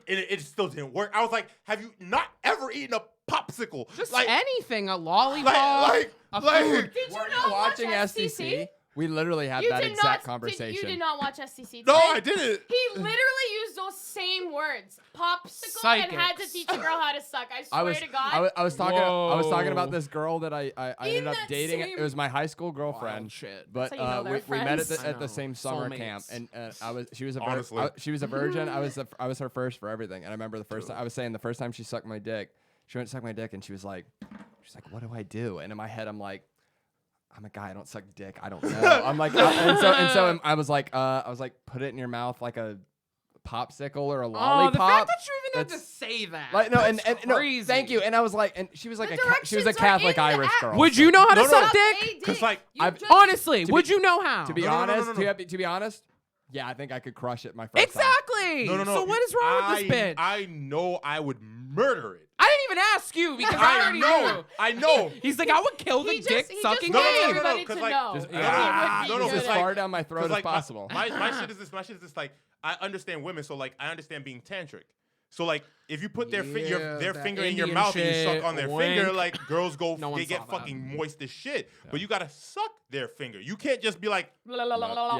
C: It still didn't work. I was like, have you not ever eaten a popsicle?
F: Just
C: like
F: anything, a lollipop, a food.
E: Did you
D: Were
E: not
D: you watching
E: watch
D: SDC? We literally had
G: You
D: that
G: did
D: exact
G: not,
D: conversation.
G: You did not watch STC.
C: No,
G: today?
C: I didn't.
G: He literally used those same words, popsicle, and had to
F: Psychics.
G: teach a girl how to suck. I swear to God.
D: I was talking about
F: Whoa.
D: this girl that I ended up
G: that
D: dating.
G: same-
D: It was my high school girlfriend.
F: Wild shit.
D: But
G: That's how you know they're
D: we met
G: friends.
D: at
F: I
D: the
F: know.
D: same summer camp,
F: Soulmates.
D: and she was a
C: Honestly.
D: she was a virgin. I was her first for everything. And I remember the first time I was saying the first time she sucked my dick, she went to suck my dick, and she's like, what do I do? And in my head, I'm like, I'm a guy. I don't suck dick. I don't know. I'm like, and so I was like, put it in your mouth like a popsicle or a
F: Oh,
D: lollipop.
F: the fact that you even have to
D: That's-
F: say that.
D: Like no, and
F: That's
D: no,
F: crazy.
D: thank you. And I was like, and she was like
G: The
D: she was a
G: directions are
D: Catholic
G: in the
D: Irish
G: app.
D: girl.
F: Would
D: so-
F: you know how to
C: No,
F: suck
C: no.
F: dick?
C: Cause like
D: I've-
F: Honestly,
D: To
F: would
D: be-
F: you know how?
D: To be
C: No, no, no, no,
D: honest,
C: no, no.
D: to be honest, yeah, I think I could crush it my first time.
F: Exactly.
C: no.
F: So what is wrong with this bitch?
C: I know I would murder it.
F: I didn't even ask you because I already knew.
C: I know.
F: He's like, I would kill the
G: He just-
F: dick
G: he just
F: sucking
G: wants
F: game.
G: everybody
C: Cause
G: to
C: like-
G: know.
D: Just-
G: that
D: yeah.
G: he would
C: No,
G: be
C: no,
G: good
C: it's
G: at
C: like-
G: it.
D: Far down my throat as
C: like
D: possible.
C: My shit is this. My shit is this. Like I understand women, so like I understand being tantric. So like if you put their
F: Yeah,
C: their
F: that
C: finger in your
F: Indian
C: mouth and you
F: shit,
C: suck on their
F: wink.
C: finger, like girls go,
F: No one
C: they
F: saw
C: get
F: that.
C: fucking moist as shit. But you gotta suck their finger. You can't just be like.
D: Yeah,
C: Blah, blah, blah, blah,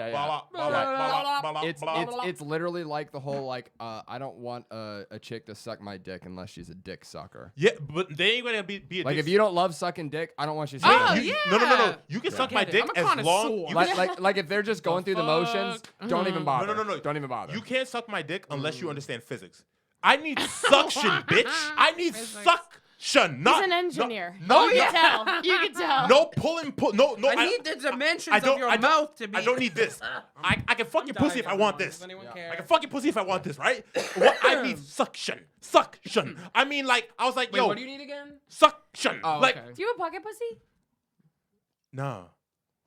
C: blah, blah,
D: It's
C: blah.
D: it's literally like the whole like I don't want a chick to suck my dick unless she's a dick sucker.
C: Yeah, but they ain't gonna be a
D: Like
C: dick.
D: if you don't love sucking dick, I don't want you to
F: Oh,
D: suck.
C: You-
F: yeah.
C: No. You can suck
F: Get
C: my
F: it.
C: dick
F: I'm a
C: as long.
F: connoisseur.
C: You
D: Like if they're just going through the motions, don't even bother.
C: No.
D: Don't even bother.
C: You can't suck my dick unless you understand physics. I need suction, bitch. I need suction. Not
G: He's an engineer.
C: No,
G: You can tell. You can tell.
C: no pull. No.
F: I need the dimensions
C: I don't-
F: of your
C: I don't-
F: mouth to be.
C: I don't need this. I can fuck your pussy if I want this.
F: Does anyone
C: I
F: care?
C: can fuck your pussy if I want this, right? I need suction. I mean, like I was like,
F: Wait,
C: yo,
F: what do you need again?
C: suction.
F: Oh,
C: like,
F: okay.
G: Do you have a pocket pussy?
C: nah,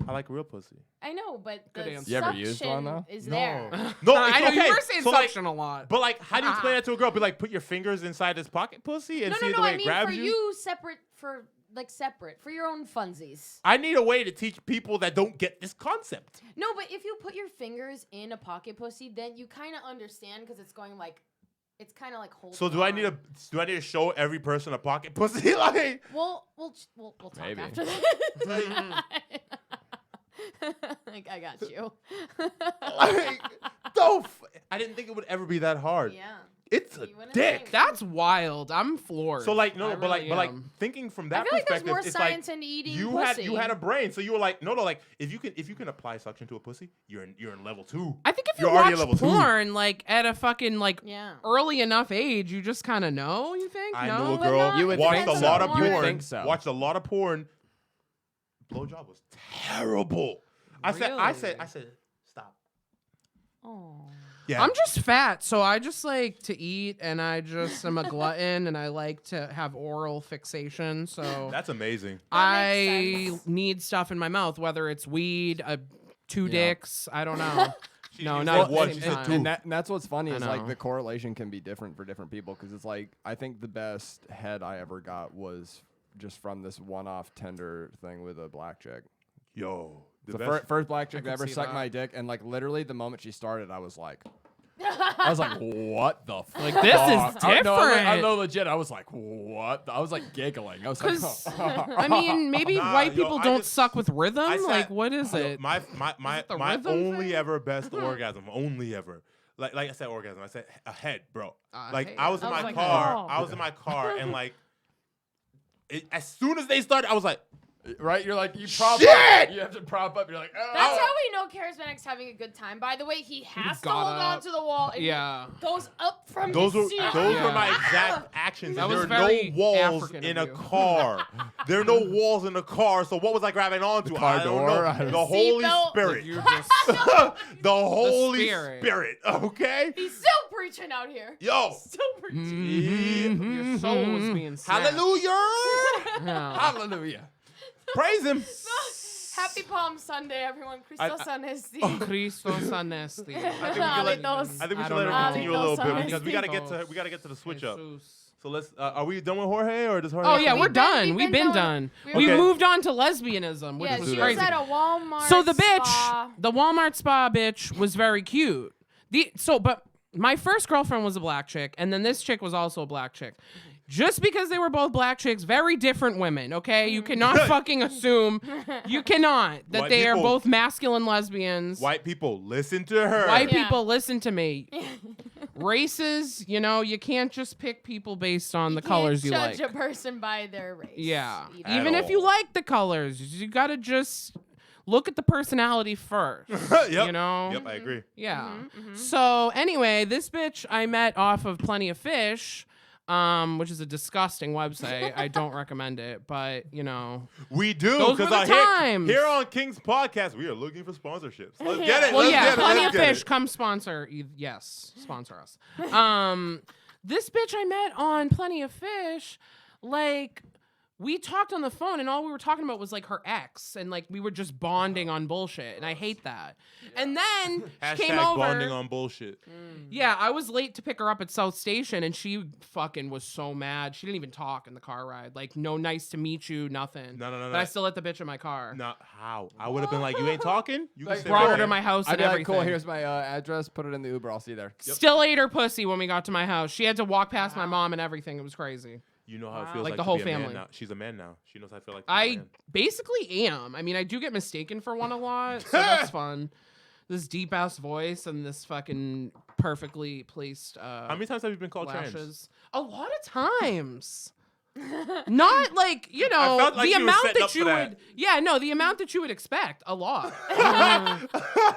C: I like real pussy.
G: I know, but
F: Good
G: the
F: answer.
D: You ever used
G: suction
D: one, though?
G: is
C: No.
G: there.
C: No,
F: I
C: it's
F: know
C: okay.
F: you were saying
C: So, like,
F: suction a lot.
C: But like, how do you explain that to a girl? Be like, put your fingers inside this pocket pussy and
G: No,
C: see
G: no,
C: the
G: no.
C: way
G: I
C: it
G: mean
C: grabs
G: for
C: you?
G: you, separate for your own funsies.
C: I need a way to teach people that don't get this concept.
G: No, but if you put your fingers in a pocket pussy, then you kind of understand because it's going like, it's kind of like holding.
C: So do I need to show every person a pocket pussy? Like,
G: We'll talk
D: Maybe.
G: after that. Like, I got you.
C: like I didn't think it would ever be that hard.
G: Yeah.
C: It's a
G: You wouldn't
C: dick.
G: think.
F: That's wild. I'm floored.
C: So like
F: I
C: but like
F: really am.
C: thinking from
G: I
C: that
G: feel like there's
C: perspective,
G: more
C: it's
G: science
C: like
G: in eating
C: you
G: pussy.
C: had a brain, so you were like, no, like if you can apply suction to a pussy, you're in level 2.
F: I think if you
C: You're already
F: watch
C: at level 2.
F: porn like at a fucking like
G: Yeah.
F: early enough age, you just kind of know. You think?
C: I
F: no?
C: know a
G: But
C: girl
G: not-
D: You would
C: watched
D: think
C: a
D: so.
C: lot of
D: You would
C: porn.
D: think so.
C: Watched a lot of porn. Blowjob was terrible. I said, stop.
G: Oh.
C: Yeah.
F: I'm just fat, so I just like to eat, and I just am a glutton, and I like to have oral fixation. So
C: That's amazing.
G: That
F: I
G: makes sense.
F: need stuff in my mouth, whether it's weed, two
D: Yeah.
F: dicks. I don't know. No,
C: you
F: not
C: said
F: at the
C: one,
F: same
C: she said
F: time.
C: two.
D: And that's what's funny
F: I
D: is like
F: know.
D: the correlation can be different for different people because it's like I think the best head I ever got was just from this one-off tender thing with a black chick.
C: Yo,
D: The
C: best-
D: first black chick
F: could
D: that ever
F: see
D: sucked
F: that.
D: my dick, and like literally the moment she started, I was like, what the fuck?
F: Like, this is
D: I
F: different.
D: know legit. I was like, what? I was like giggling. I was like,
F: Because I mean, maybe
C: Nah,
F: white
C: yo,
F: people
C: I
F: don't
C: just-
F: suck with rhythm.
C: I said-
F: Like, what is
C: yo,
F: it?
C: My
F: the
C: my
F: rhythm
C: only
F: thing?
C: ever best orgasm, only ever. Like I said, orgasm. I said a head, bro. Like
F: head.
C: I was in
G: I was
C: my
G: like,
C: car.
G: oh.
C: I was in my car, and like, as soon as they started, I was like,
D: right? You're like, you prop
C: Shit!
D: up. You have to prop up. You're like, oh.
G: That's how we know Karizmatik's having a good time. By the way, he has to
F: got
G: hold on
F: up.
G: to the wall. And
F: Yeah.
G: he goes up from
C: those were
G: his seat.
F: Yeah.
C: my exact actions.
F: That
C: And there
F: was
C: are no
F: very
C: walls
F: African
C: in
F: of
C: a
F: you.
C: car. There are no walls in a car. So what was I grabbing onto?
D: car
C: I don't
D: door?
C: know.
D: I don't
C: The
D: know.
C: Holy
G: Seatbelt.
C: Spirit.
F: You just
C: The Holy
F: Spirit.
C: Spirit. Okay.
G: He's still preaching out here.
C: Yo.
G: Still preaching.
F: your soul was being snatched.
C: Hallelujah.
F: Yeah.
D: Hallelujah.
C: Praise him.
G: Happy Palm Sunday, everyone. Christos Anesti.
F: Christos anesti.
C: I think we
F: I
C: should
F: don't
C: let her
F: know.
C: continue a little bit
G: Alitos.
C: because we gotta get to the switch up.
F: Jesus.
C: So let's. Are we done with Jorge or does Jorge?
F: Oh
C: have
F: yeah,
C: to-
F: we're
G: We've been-
F: done.
G: we've
F: We've
G: been
F: been
G: done.
F: done.
G: We
F: We
C: were-
F: moved on to lesbianism, which
G: Yeah,
F: was
G: she
F: crazy.
G: was at a Walmart.
F: So the bitch,
G: spa.
F: the Walmart spa bitch, was very cute. But my first girlfriend was a black chick, and then this chick was also a black chick. Just because they were both black chicks, very different women, okay? You cannot fucking assume. You cannot. That
C: White
F: they are
C: people-
F: both masculine lesbians.
C: White people, listen to her.
F: White
G: Yeah.
F: people, listen to me. Races, you can't just pick people based on the colors you
G: Can't
F: like.
G: judge a person by their race.
F: Yeah.
G: either.
C: At
F: Even if you
C: all.
F: like the colors, you gotta just look at the personality first.
C: Yep.
F: You know?
C: Yep, I agree.
F: Yeah. So anyway, this bitch I met off of Plenty of Fish, which is a disgusting website. I don't recommend it, but
C: We do,
F: Those were
C: because
F: the times.
C: here on Kingz Podcast, we are looking for sponsorships. Let's get it.
F: Well,
C: let's
F: yeah,
C: get it,
F: Plenty
C: let's
F: of
C: get
F: Fish,
C: it.
F: come sponsor. Yes, sponsor us. This bitch I met on Plenty of Fish, like, we talked on the phone and all we were talking about was like her ex and like we were just bonding on bullshit and I hate that. And then she came
C: Hashtag
F: over.
C: bonding on bullshit.
F: Yeah, I was late to pick her up at South Station and she fucking was so mad. She didn't even talk in the car ride. Like, no nice to meet you, nothing.
C: No.
F: But I still let the bitch in my car.
C: Not how. I would have been like, you ain't talking? You can
D: Like,
C: stay
F: Brought her
C: right
F: to
C: here.
F: my house
D: I'd
F: and
D: be like,
F: everything.
D: cool, here's my address. Put it in the Uber. I'll see you there.
F: Still ate her pussy when we got to my house. She had to walk past my mom and everything. It was crazy.
C: You know how it feels
F: Like
C: like
F: the
C: to
F: whole
C: be a man
F: family.
C: now. She's a man now. She knows how I feel like to be a
F: I
C: man.
F: basically am. I mean, I do get mistaken for one a lot, so that's fun. This deep ass voice and this fucking perfectly placed
C: How many times have you been called trans?
F: lashes. A lot of times. Not like,
C: felt like
F: the
C: you were
F: amount
C: setting
F: that
C: up
F: you
C: for
F: would
C: that.
F: the amount that you would expect. A lot.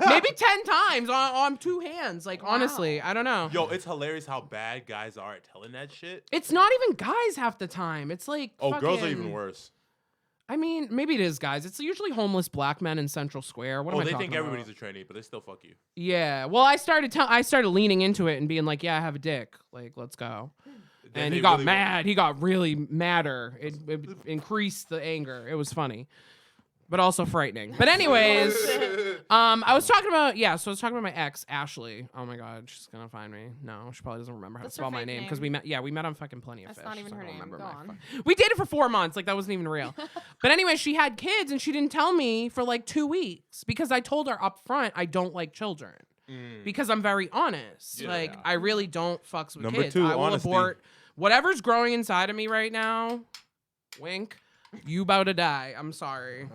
F: Maybe 10 times on two hands. Like, honestly, I don't know.
C: Yo, it's hilarious how bad guys are at telling that shit.
F: It's not even guys half the time. It's like
C: Oh, girls are
F: fucking-
C: even worse.
F: I mean, maybe it is guys. It's usually homeless black men in Central Square. What am I
C: They
F: talking
C: think everybody's
F: about?
C: a trainee, but they still fuck you.
F: Yeah. Well, I started leaning into it and being like, yeah, I have a dick. Like, let's go.
C: Then
F: And
C: they
F: he got
C: really-
F: mad. He got really madder. It increased the anger. It was funny, but also frightening. But anyways, I was talking about my ex, Ashley. Oh my God, she's gonna find me. No, she probably doesn't remember how
G: That's
F: to
G: her
F: spell my
G: fake
F: name because
G: name.
F: we met on fucking Plenty of
G: That's
F: Fish.
G: not even
F: so I
G: her
F: don't
G: name.
F: remember
G: Go
F: my
G: on.
F: We dated for 4 months. Like, that wasn't even real. But anyway, she had kids and she didn't tell me for like 2 weeks because I told her up front I don't like children. Because I'm very honest.
C: Yeah.
F: Like, I really don't fucks with
C: Number
F: kids.
C: 2,
F: I will
C: honesty.
F: abort whatever's growing inside of me right now. Wink. You about to die. I'm sorry.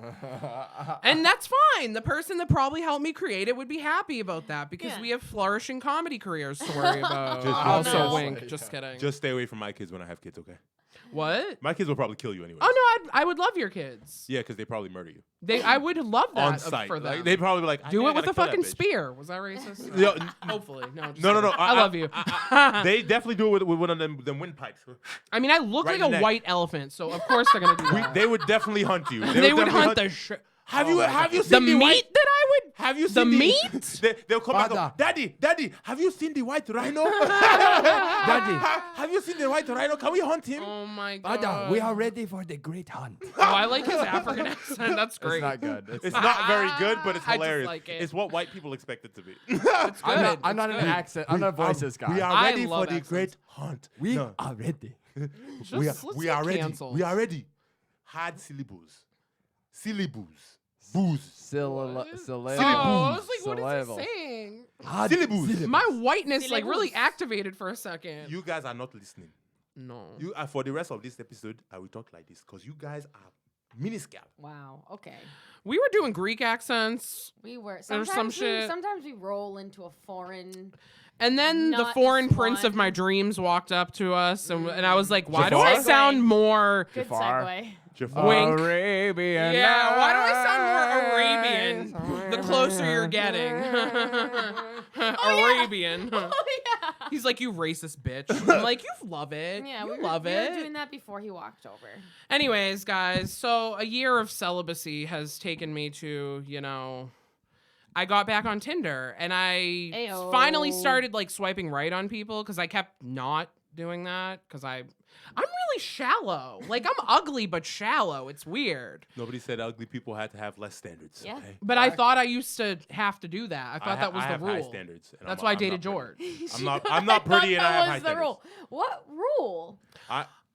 F: And that's fine. The person that probably helped me create it would be happy about that because
G: Yeah.
F: we have flourishing comedy careers to worry about.
C: Just-
F: Also,
G: no.
F: wink. Just kidding.
C: Just stay away from my kids when I have kids, okay?
F: What?
C: My kids will probably kill you anyway.
F: Oh no, I would love your kids.
C: Yeah, because they probably murder you.
F: I would love that
C: On
F: of-
C: site.
F: for them.
C: Like, they'd probably be like, I
F: Do
C: think
F: it
C: I
F: with a
C: gotta kill
F: fucking
C: that bitch.
F: spear. Was that racist?
C: Yo,
F: Hopefully. No. Just
C: No.
F: kidding. I love you.
C: They definitely do it with one of them windpipes.
F: I mean, I look
C: Right
F: like
C: in
F: a
C: the neck.
F: white elephant, so of course they're gonna do that.
C: They would definitely hunt you.
F: They would
C: definitely
F: hunt the shit.
C: Have you
F: The
C: seen the
F: meat
C: white?
F: that I would.
C: Have you
F: The
C: seen
F: meat?
C: They'll come back.
D: Father.
C: Daddy, have you seen the white rhino?
D: Daddy,
C: Have you seen the white rhino? Can we hunt him?
F: Oh my god.
D: Father, we are ready for the great hunt.
F: Oh, I like his African accent. That's great.
D: It's not good.
C: It's not very good, but it's
F: I just
C: hilarious.
F: like it.
C: It's what white people expect it to be.
F: It's
D: I'm
F: good.
D: not
F: It's
D: an
F: good.
D: accent. I'm not a voices guy.
C: We are
F: I
C: ready
F: love
C: for the
F: accents.
C: great hunt.
D: We
C: No,
D: are ready.
F: Let's
C: we are
F: get
C: ready.
F: canceled.
C: We are ready. Hard syllables. Booze.
F: Oh,
C: Syllables.
F: I was like, what is he saying?
C: Syllables.
F: My whiteness like really
G: Syllables.
F: activated for a second.
C: You guys are not listening.
F: No.
C: You for the rest of this episode, I will talk like this because you guys are miniscale.
G: Wow. Okay.
F: We were doing Greek accents,
G: We were
F: Or some
G: sometimes
F: shit.
G: sometimes we roll into a foreign.
F: and then the
G: Not
F: foreign
G: just
F: prince of
G: one.
F: my dreams walked up to us, and I was like, why do
C: Jafar?
F: I sound more?
G: Good
D: Jafar.
G: segue.
C: Jafar.
F: Wink.
D: Arabian.
F: Yeah, why do I sound more Arabian the closer you're getting? Arabian.
G: Oh yeah.
F: He's like, you racist bitch. I'm like, you love it.
G: Yeah,
F: you
G: we
F: love
G: were
F: it.
G: doing that before he walked over.
F: Anyways, guys, so a year of celibacy has taken me to, I got back on Tinder and I
G: Ayo.
F: finally started like swiping right on people because I kept not doing that because I'm really shallow. Like, I'm ugly but shallow. It's weird.
C: Nobody said ugly people had to have less standards.
G: Yeah.
C: Okay?
F: But I thought I used to have to do that. I thought that was
C: I
F: the
C: have
F: rule.
C: high standards. and
F: That's
C: I'm
F: why I
C: not
F: dated
C: pretty.
F: George.
C: I'm not pretty and I have high
G: That was the
C: standards.
G: rule. What rule?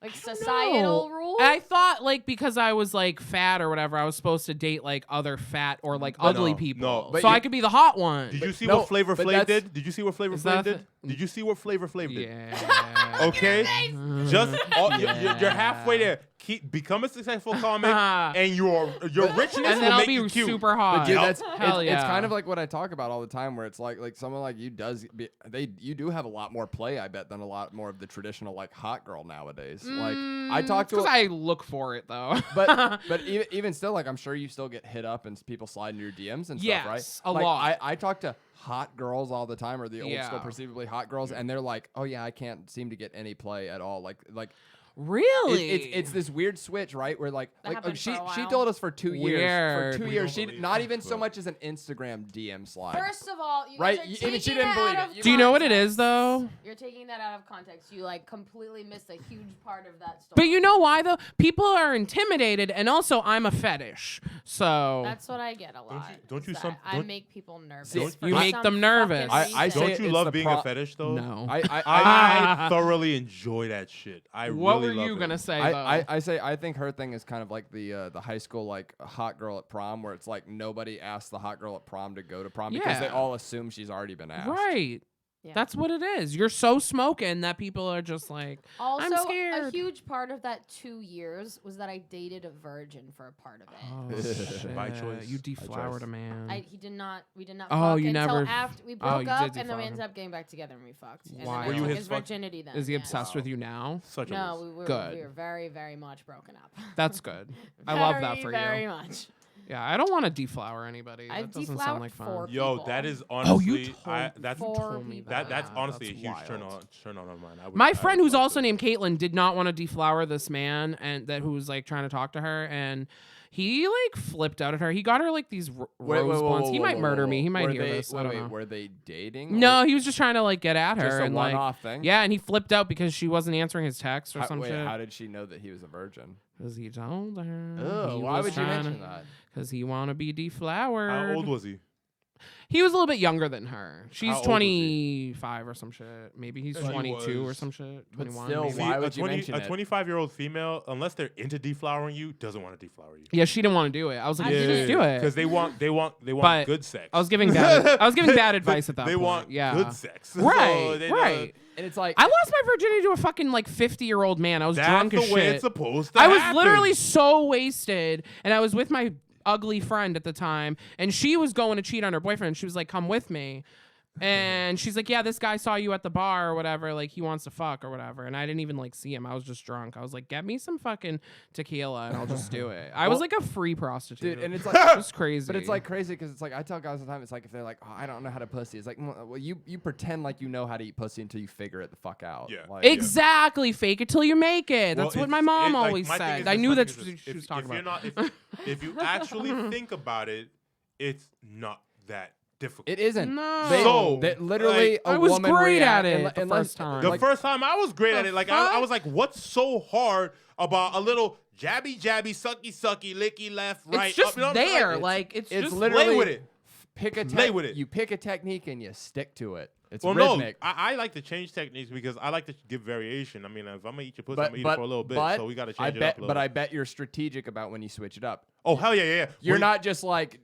G: Like societal rules?
F: I thought like because I was like fat or whatever, I was supposed to date like other fat or like ugly
C: no,
F: people.
C: no, but
F: so
C: you-
F: I could be the hot one.
C: Did you see
D: no,
C: what Flavor
D: but
C: Flav
D: that's-
C: did? Did you see what Flavor
F: Is
C: Flav
F: that
C: did? Did you see what Flavor Flav did?
F: Yeah.
C: Okay, just you're halfway there. Become a successful comic, and your richness
F: And then
C: will
F: I'll
C: make
F: be
C: you cute.
F: super hot.
D: Dude,
C: Yep.
D: that's
F: Hell
D: it's
F: yeah.
D: kind of like what I talk about all the time, where it's like someone like you you do have a lot more play, I bet, than a lot more of the traditional like hot girl nowadays. Like I talk to,
F: because I look for it though.
D: but even still, like I'm sure you still get hit up and people slide into your DMs and stuff, right?
F: Yes, a
D: Like,
F: lot.
D: I talk to hot girls all the time, or the old school
F: Yeah.
D: perceivably hot girls, and they're like, oh yeah, I can't seem to get any play at all. Like
F: Really?
D: it's this weird switch, right? Where like
G: happened
D: she
G: for a
D: she
G: while.
D: told us for 2 years,
F: Weird.
D: for 2
C: We
D: years,
C: don't
D: she
C: believe
D: not
C: it,
D: even so
C: but-
D: much as an Instagram DM slide.
G: First of all, you
D: Right,
G: guys are
D: even she
G: taking
D: didn't
G: that
D: believe
G: out
D: it.
G: of
F: Do you know what it
G: context.
F: is though?
G: You're taking that out of context. You like completely missed a huge part of that story.
F: But you know why though? People are intimidated, and also I'm a fetish. So
G: That's what I get a lot.
C: don't you
G: is
C: some-
G: that I
C: don't-
G: make people nervous.
D: See,
G: for
F: you make
G: some
F: them nervous.
G: fucking
D: I
G: reason.
D: say
C: Don't you
D: it's
C: love
D: the
C: being a fetish though?
F: no.
C: I thoroughly enjoy that shit. I
F: What
C: really
F: were
C: love
F: you
C: it.
F: gonna say though?
D: I say I think her thing is kind of like the high school like hot girl at prom, where it's like nobody asks the hot girl at prom to go to prom because they
F: Yeah.
D: all assume she's already been asked.
F: Right.
G: Yeah.
F: That's what it is. You're so smoking that people are just like,
G: Also,
F: I'm
G: a
F: scared.
G: huge part of that 2 years was that I dated a virgin for a part of it.
F: Oh, shit.
C: By choice.
F: You
C: By
F: deflowered
C: choice.
F: a man.
G: He did not. We did not.
F: Oh,
G: fuck
F: you
G: until
F: never-
G: after we
F: oh,
G: broke
F: you
G: up,
F: did
G: and then we
F: deflower
G: ended
F: him.
G: up getting back together and we fucked. And
F: Why?
G: then
F: Were
G: I
F: you
G: took
C: his
G: his
C: fuck-
G: virginity then?
F: Is he
G: yeah.
F: obsessed with you now?
C: Such a
G: No,
C: waste.
G: we were.
F: Good.
G: We were very, very much broken up.
F: That's good. I love that
G: Very,
F: for
G: very
F: you.
G: much.
F: Yeah, I don't want to deflower anybody.
G: I've
F: That doesn't
G: deflowered
F: sound like fun.
G: 4
C: Yo,
G: people.
C: that is
F: Oh,
C: honestly,
F: you told,
C: that's
F: you
G: four
F: told me
G: people.
C: that's
F: that.
C: honestly
F: That's
C: a huge
F: wild.
C: turn on of mine. I would-
F: My
C: I
F: friend
C: would
F: who's
C: love
F: also
C: to.
F: named Caitlin did not want to deflower this man and who was like trying to talk to her, and he like flipped out at her. He got her like these rose buns. He might murder me. He might hear this. I don't know.
D: Were they dating?
F: No, he was just trying to like get at her
D: Just a
F: and like
D: one-off thing?
F: yeah, and he flipped out because she wasn't answering his text or some
D: Wait,
F: shit.
D: how did she know that he was a virgin?
F: Because he told her.
D: Oh, why would you mention that?
F: Because he want to be deflowered.
C: How old was he?
F: He was a little bit younger than her. She's
C: How old was he?
F: 25 or some shit. Maybe he's
C: He
F: 22 or
C: was-
F: some shit.
D: But
F: 21.
D: still,
F: maybe.
D: why would you mention
C: a
D: it?
C: 25-year-old female, unless they're into deflowering you, doesn't want to deflower you.
F: Yeah, she didn't want to do it. I was like,
G: I
F: just
G: did.
F: do it.
C: because they want
F: But
C: good sex.
F: I was giving bad advice at that
C: They
F: point.
C: want
F: yeah.
C: good sex. So
F: Right,
C: they know-
F: right.
D: And it's like
F: I lost my virginity to a fucking like 50-year-old man. I was
C: That's
F: drunk
C: the
F: as
C: way
F: shit.
C: it's supposed to
F: I was
C: happen.
F: literally so wasted, and I was with my ugly friend at the time, and she was going to cheat on her boyfriend. She was like, "Come with me." And she's like, yeah, this guy saw you at the bar or whatever. Like, he wants to fuck or whatever. And I didn't even, like, see him. I was just drunk. I was like, get me some fucking tequila and I'll just do it. I was
D: Well,
F: like a free prostitute.
D: dude, and it's like
F: it's crazy.
D: But it's like crazy because it's like I tell guys all the time. It's like if they're like, oh, I don't know how to pussy. It's like, well, you pretend like you know how to eat pussy until you figure it the fuck out.
C: Yeah.
D: Like,
F: exactly. Fake it till you make it.
C: Well,
F: That's what
C: it's-
F: my mom
C: like,
F: always
C: my thing
F: said.
C: is
F: I
C: this,
F: knew
C: my
F: that
C: thing is
F: she
C: this,
F: was talking
C: you're
F: about.
C: not, if you actually think about it, it's not that difficult.
D: It isn't.
F: No.
C: So,
D: That literally
C: like,
D: a
F: I was
D: woman
F: great
D: react-
F: at it
D: unle-
F: the
D: unless-
F: first time.
C: The
D: like-
C: first time I was great at
F: The
C: it. Like
F: fuck?
C: I was like, what's so hard about a little jabby, sucky, licky, left, right?
F: It's just
C: up, you know what I'm saying?
F: there. Like, it's
D: it's
F: just
D: literally
C: play with it.
D: Pick a
C: Play with it.
D: You pick a technique and you stick to it. It's
C: Well,
D: rhythmic.
C: no, I like to change techniques because I like to give variation. I mean, if I'm gonna eat your pussy, I'm
D: but
C: gonna eat
D: but,
C: it for a little bit.
D: but
C: So we gotta
D: I
C: change it
D: bet,
C: up a little.
D: But I bet you're strategic about when you switch it up.
C: Oh hell yeah.
D: You're
C: Well,
D: not just like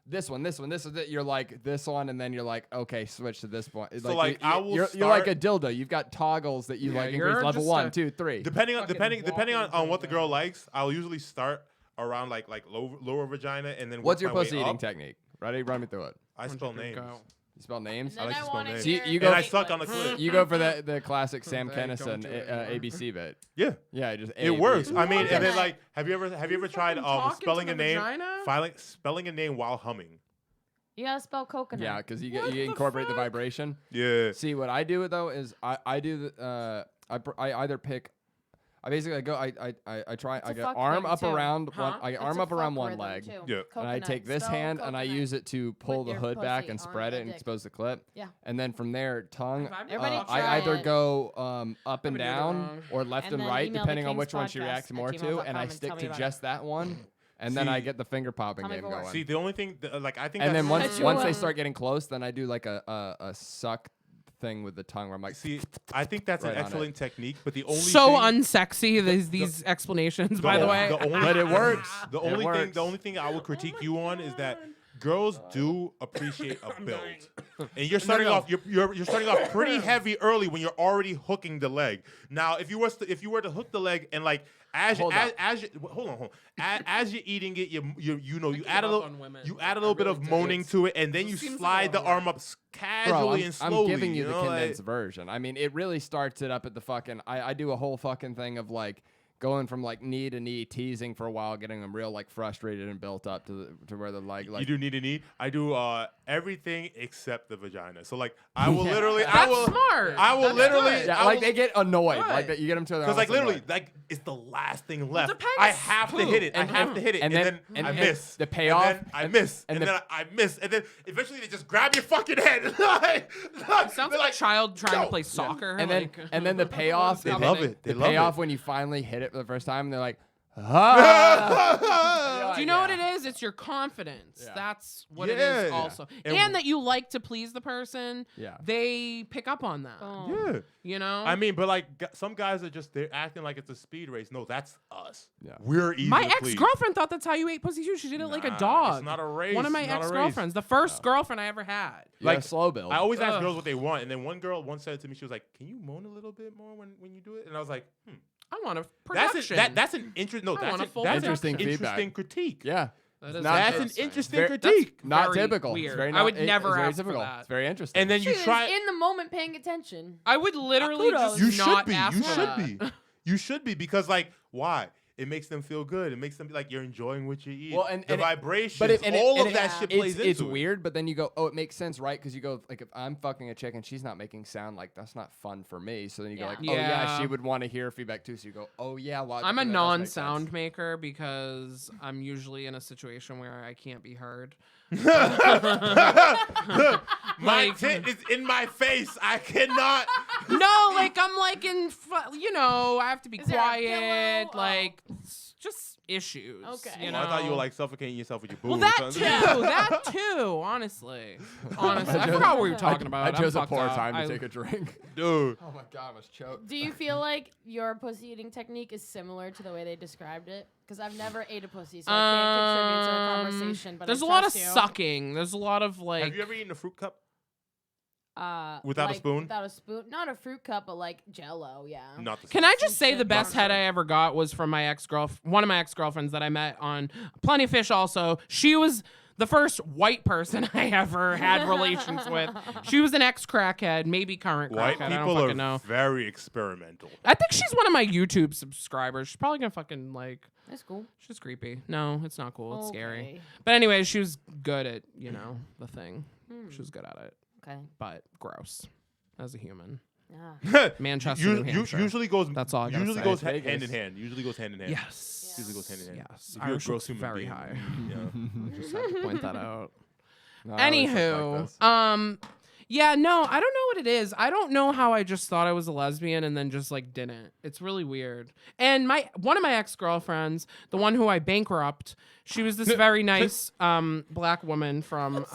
D: this one, this is it. You're like this one, and then you're like, okay, switch to this one.
C: So, like, I will
D: you're like a
C: start-
D: dildo. You've got toggles that you
F: Yeah,
D: like
F: you're
D: increase level
F: just
D: 1,
F: a-
D: 2, 3.
C: Depending on
F: fucking
C: on what the
F: walking
C: girl likes, I'll usually start around like lower vagina and then
D: What's
C: work
D: your
C: my way
D: pussy eating
C: up.
D: technique? Ready? Run me through it.
C: I spell names.
D: You spell names.
G: And
C: like
G: then
C: to
G: I
C: spell
G: wanna
C: names.
D: So
G: hear
D: you
C: And
D: go-
C: I suck on the clit.
D: You go for the classic Sam
F: Don't
D: Kennison
F: do it anymore.
D: ABC bit.
C: Yeah.
D: Yeah, just
C: It works. I mean,
G: Look
C: and then
G: at
C: like, have you ever tried
F: fucking talking
C: spelling
F: to
C: a
F: the
C: name,
F: vagina?
C: spelling a name while humming?
G: You gotta spell coconut.
D: Yeah, because you
F: What the
D: incorporate the
F: fuck?
D: vibration.
C: Yeah.
D: See, what I do though is I do the I either pick. I basically go. I try.
G: It's
D: I
G: a
D: get
G: fuck
D: arm
G: thing,
D: up
G: too.
D: around
F: Huh?
D: one. I
G: It's
D: arm
G: a
D: up around
G: fuck
D: one
G: rhythm,
D: leg.
G: too.
C: Yeah.
D: And I
G: Coconut.
D: take this
G: Spell
D: hand and I
G: coconut
D: use it to pull
G: with
D: the
G: your
D: hood back
G: pussy
D: and
G: on
D: spread
G: the
D: it and
G: dick.
D: expose the clip.
G: Yeah.
D: And then from there, tongue.
G: Everybody
D: I
G: try
D: either
G: it.
D: go up and
F: been doing it
D: down
F: wrong.
D: or left
G: And
D: and
G: then
D: right,
G: email the
D: depending on
G: Kingz
D: which one she
G: Podcast
D: reacts
G: at
D: more to,
G: gmail.com
D: and I
G: and
D: stick
G: tell me
D: to
G: about
D: just that one. And then I
C: See-
D: get the finger popping
G: Tell me
D: game
G: more.
D: going.
C: See, the only thing, like I think
D: And
C: that's
D: then once
G: Set you
D: once they
G: up.
D: start getting close, then I do like a suck thing with the tongue where I'm like,
C: See, I think that's
D: Right
C: an
D: on
C: excellent technique, but the only
F: So
C: thing,
F: unsexy these explanations, by the way.
D: but it works.
C: The
D: It
C: only
D: works.
C: thing I would critique you on is that girls do appreciate a build, and you're starting off you're starting off pretty heavy early when you're already hooking the leg. Now, if you were to hook the leg and like as you're eating it, you add a
F: up
C: little
F: on women.
C: you add a little bit of moaning to it, and then you
F: seems like
C: slide
F: a
C: the
F: lot of
C: arm up casually and slowly.
D: I'm giving you the
C: know,
D: condensed version. I mean, it really starts it up at the fucking. I do a whole fucking thing of like going from like knee to knee, teasing for a while, getting them real like frustrated and built up to where they're like
C: you do knee to knee. I do everything except the vagina. So like I will literally,
F: That's smart.
C: I will
F: That's
C: literally,
F: good.
D: yeah,
C: I
D: like
C: will-
D: they get annoyed,
F: Good.
D: like you get them to their
C: Because like
D: almost
C: literally,
D: annoyed.
C: like it's the last thing left.
F: depends
C: I have to
F: who.
C: hit it.
D: And-
C: I have to hit it,
D: and
C: and
D: then-
C: then
D: and-
C: I
D: and
C: miss.
D: the payoff,
C: and then I miss,
D: and
C: and
D: the-
C: then I miss, and then eventually they just grab your fucking head.
F: Sounds like a child trying to
C: "Go."
F: play soccer.
D: and then
F: like,
D: and then the payoff.
C: They love it. They
D: The
C: love
D: payoff
C: it.
D: when you finally hit it for the first time, and they're like, ah.
F: do you know what it is? It's your confidence.
D: Yeah.
F: That's what it
C: Yeah.
F: is also.
C: And-
F: And that you like to please the person.
D: Yeah.
F: They pick up on that.
E: Oh.
C: Yeah.
F: You know?
C: I mean, but like some guys are just they're acting like it's a speed race. No, that's us.
D: Yeah.
C: We're easy
F: my
C: to please.
F: ex-girlfriend thought that's how you ate pussy too. She did it like a
C: Nah,
F: dog.
C: it's not a race.
F: One of my
C: It's not a race.
F: ex-girlfriends. The first girlfriend I ever had.
D: Like
C: Like,
D: slow build.
C: I always ask
F: Ugh.
C: girls what they want, and then one girl once said to me, she was like, "Can you moan a little bit more when you do it?" And I was like,
F: I want a
C: That's
F: production.
C: that's an interesting. No,
F: I
C: that's
F: want a
C: an,
F: full
C: that's
D: Interesting
C: an
D: feedback.
C: interesting critique.
D: Yeah.
F: That is
D: Not-
C: That's an
F: interesting.
C: interesting
D: Very-
C: critique.
D: Not
F: very
D: typical.
F: weird.
D: It's very
F: I would
D: not-
F: never
D: it's very
F: ask for
D: typical.
F: that.
D: It's very interesting.
C: And then
G: She
C: you
G: was
C: try.
G: in the moment paying attention.
F: I would literally
G: Kudos.
F: just
C: You should
F: not
C: be.
F: ask
C: You
F: for
C: should
F: that.
C: be. You should be because like why? It makes them feel good. It makes them be like you're enjoying what you eat.
D: Well, and-
C: the
D: and it-
C: vibrations,
D: but it- and it-
C: all
D: and
C: of
D: it-
C: that shit plays
D: it's
C: into it.
D: weird, but then you go, oh, it makes sense, right? Because you go, like, if I'm fucking a chick and she's not making sound, like, that's not fun for me. So then you go,
G: Yeah.
D: like, oh, yeah,
F: Yeah.
D: she would want to hear feedback too. So you go, oh, yeah, logically,
F: I'm a
D: that does make
F: non-sound
D: sense.
F: maker because I'm usually in a situation where I can't be heard.
C: My
F: Like-
C: tit is in my face. I cannot.
F: No, like I'm like I have to be
G: Is there a
F: quiet,
G: pillow?
F: like it's just issues.
G: Okay.
F: You
C: Well,
F: know?
C: I thought you were like suffocating yourself with your
F: Well,
C: boobs.
F: that too. Honestly, I forgot what we were talking about.
D: I
F: I'm
D: chose a
F: fucked
D: poor
F: up.
D: time to
F: I-
D: take a drink.
C: dude.
D: Oh my god, I was choked.
G: Do you feel like your pussy eating technique is similar to the way they described it? Because I've never ate a pussy, so I can't contribute to the conversation. But
F: There's
G: I
F: a lot of
G: trust you.
F: sucking. There's a lot of like.
C: Have you ever eaten a fruit cup?
G: Without
C: a spoon?
G: Without a spoon, not a fruit cup, but like Jello. Yeah.
C: Not the
F: Can I just say
G: shit
F: the best
G: monster.
F: head I ever got was from my one of my ex-girlfriends that I met on Plenty of Fish also. She was the first white person I ever had relations with. She was an ex-crackhead, maybe current
C: White
F: crackhead. I don't
C: people
F: fucking
C: are
F: know.
C: very experimental.
F: I think she's one of my YouTube subscribers. She's probably gonna fucking like.
G: That's cool.
F: She's creepy. No, it's not cool. It's scary.
G: Okay.
F: But anyway, she was good at the thing.
G: Hmm.
F: She was good at it,
G: Okay.
F: but gross as a human.
G: Ah.
F: Manchester, New Hampshire.
C: Usually goes.
F: That's all I gotta
C: Usually
F: say.
C: goes
D: Vegas.
C: hand in hand. Usually goes hand in hand.
F: Yes.
C: Usually goes hand in hand.
F: Yes.
C: If you're a
F: Irish
C: gross
F: looks
C: human
F: very
C: being,
F: high.
C: Yeah.
F: Just had to point that out.
D: No, I always look like this.
F: Anywho, yeah, no, I don't know what it is. I don't know how I just thought I was a lesbian and then just like didn't. It's really weird. And one of my ex-girlfriends, the one who I bankrupt, she was this very nice black woman from